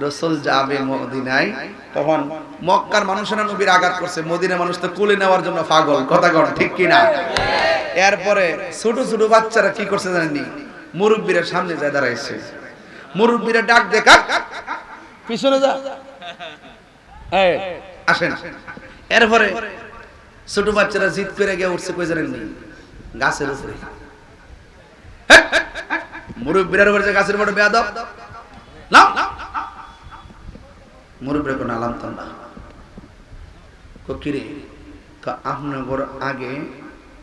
রাসূল যাবে মদিনায়, তখন মক্কার মানুষেরা নবীর আঘাত করছে, মদিনার মানুষ তো কোলে নেওয়ার জন্য পাগল, কথা কন ঠিক কি না? এরপরে ছোট ছোট বাচ্চারা কি করছে জানেননি? মুরব্বীরা সামনে যায় দাঁড়াইছে, মুরব্বীরা ডাক দেখা পিছনে যা, এই আসেন। এরপরে ছোট বাচ্চারা জিদ করে গিয়ে উঠছে, কই জানেননি? গাছের উপরে। মুরব্বীরা উপরে গাছের উপরে বেয়াদব নাম, মুরব্বীরা কোন আলাম তো না কিরে, আপনার আগে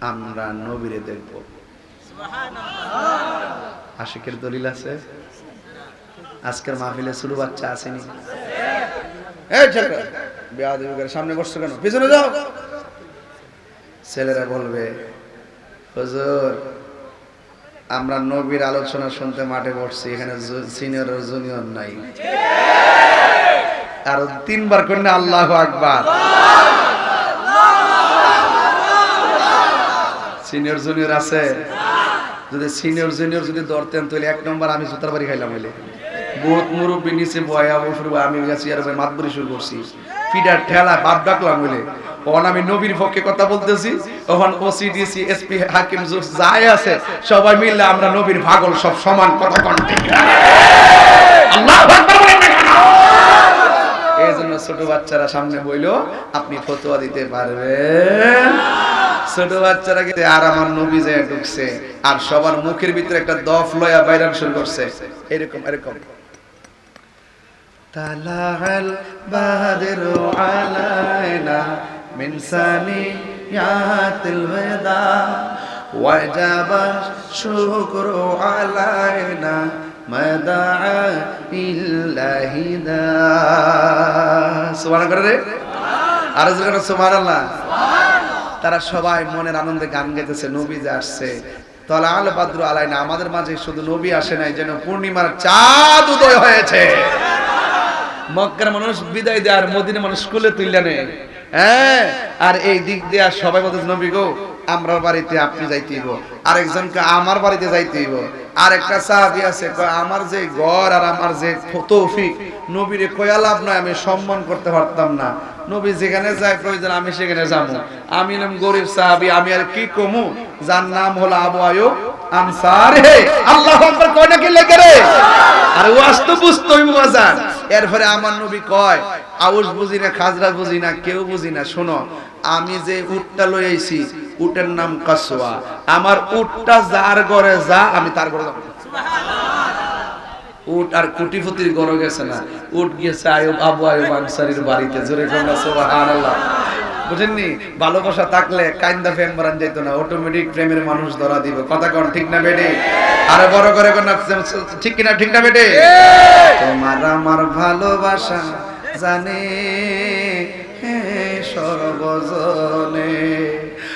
আমরা নবীরে দেখব। আশিকের দলিল আছে? আজকের মাহফিলে ছোট বাচ্চা আসেনি? সামনে বসছো কেন? পিছনে যাও। ছেলেরা বলবে হুজুর আমরা নবীর আলোচনা শুনতে মাঠে বসছি, এখানে সিনিয়র আর জুনিয়র নাই। আর 3 বার করলে আল্লাহু আকবার। সিনিয়র জুনিয়র আছে? যদি সিনিয়র জুনিয়র যদি ধরতেন তাহলে 1 নম্বর আমি জুতার বাড়ি খাইলাম। হইলে বহুত মুরব্বী নিচে বয়া বসে, আমি গেছি আর মাতবরি শুরু করছি, পিডার ঠেলা বাপ ডাকলাম। হইলে তখন আমি নবীর পক্ষে কথা বলতেছি, তখন ওসিডিসি এসপি হাকিম যাই আছে সবাই মিললে আমরা নবীর পাগল, সব সমান, কথা কোন ঠিক? আল্লাহু আকবার বলেন না কেন? এই জন্য ছোট বাচ্চারা সামনে বইলো আপনি ফতোয়া দিতে পারবেন। ছোট বাচ্চারা গেছে আর আমার নবী যে ঢুকছে আর সবার মুখের ভিতরে একটা দফ লয়া বাইরান শুরু করছে এরকম এরকম তালাল বাদরু আলাইনা মিন সানিয়াতিল ওয়াদা ওয়াজাবা শুকরু আলাইনা মাদা ইল্লাহি দা সুবহানাল্লাহ করে রে আর জোরে সুবহানাল্লাহ। তারা সবাই মনের আনন্দে গান গাইতেছে নবী যে আসছে। তালাল বাদরু আলাইনা আমাদের মাঝে শুধু নবী আসে নাই যেন পূর্ণিমার চাঁদ উদয় হয়েছে। মক্কার মানুষ বিদায় দেয় আর মদিনার মানুষ কোলে তুইলা নেয়। হ্যাঁ আর এই দিক দিয়ে সবাই বলতেছে নবী গো আমার বাড়িতে আপনি যাইতেইব, আরেকজনকে আমার বাড়িতে যাইতেইব। আর একটা সাহাবী আছে কয় আমার যে ঘর আর আমার যে তৌফিক নবীরে কয়া লাভ নয়, আমি সম্মান করতে পারতাম না। নবী যেখানে যায় প্রয়োজন আমি সেখানে যাবো। আমি নাম গরিব সাহাবী, আমি আর কি কমু। যার নাম হলো আবু আয়ুব আনসারী। আল্লাহু আকবার কয় নাকি লেগে রে আর ওয়াজ তো বুঝতে হইব বাজার। এরপরে আমার নবী কয় আউস বুঝি না খাজরাজ বুঝি না কেউ বুঝি না, শোনো আমি যে উটটা লই আইছি উটের নাম কাসওয়া, আমার উটটা যার ঘরে যা আমি তার ঘরে যাব। উট আর কোটিপতির ঘরে গেছে না, উট গিয়েছে আবু আয়ুব আনসারীর বাড়িতে। জোরে কোন সুবহানাল্লাহ। বুঝেননি ভালোবাসা থাকলে কাইন্দা ফ্যান বারান যাইতো না, অটোমেটিক প্রেমের মানুষ ধরা দিবে। কথা কোন ঠিক না বেটে? আরে বড় করে কোন ঠিক কিনা ঠিক না বেটে? তোমার আমার ভালোবাসা জানে সর্বজনে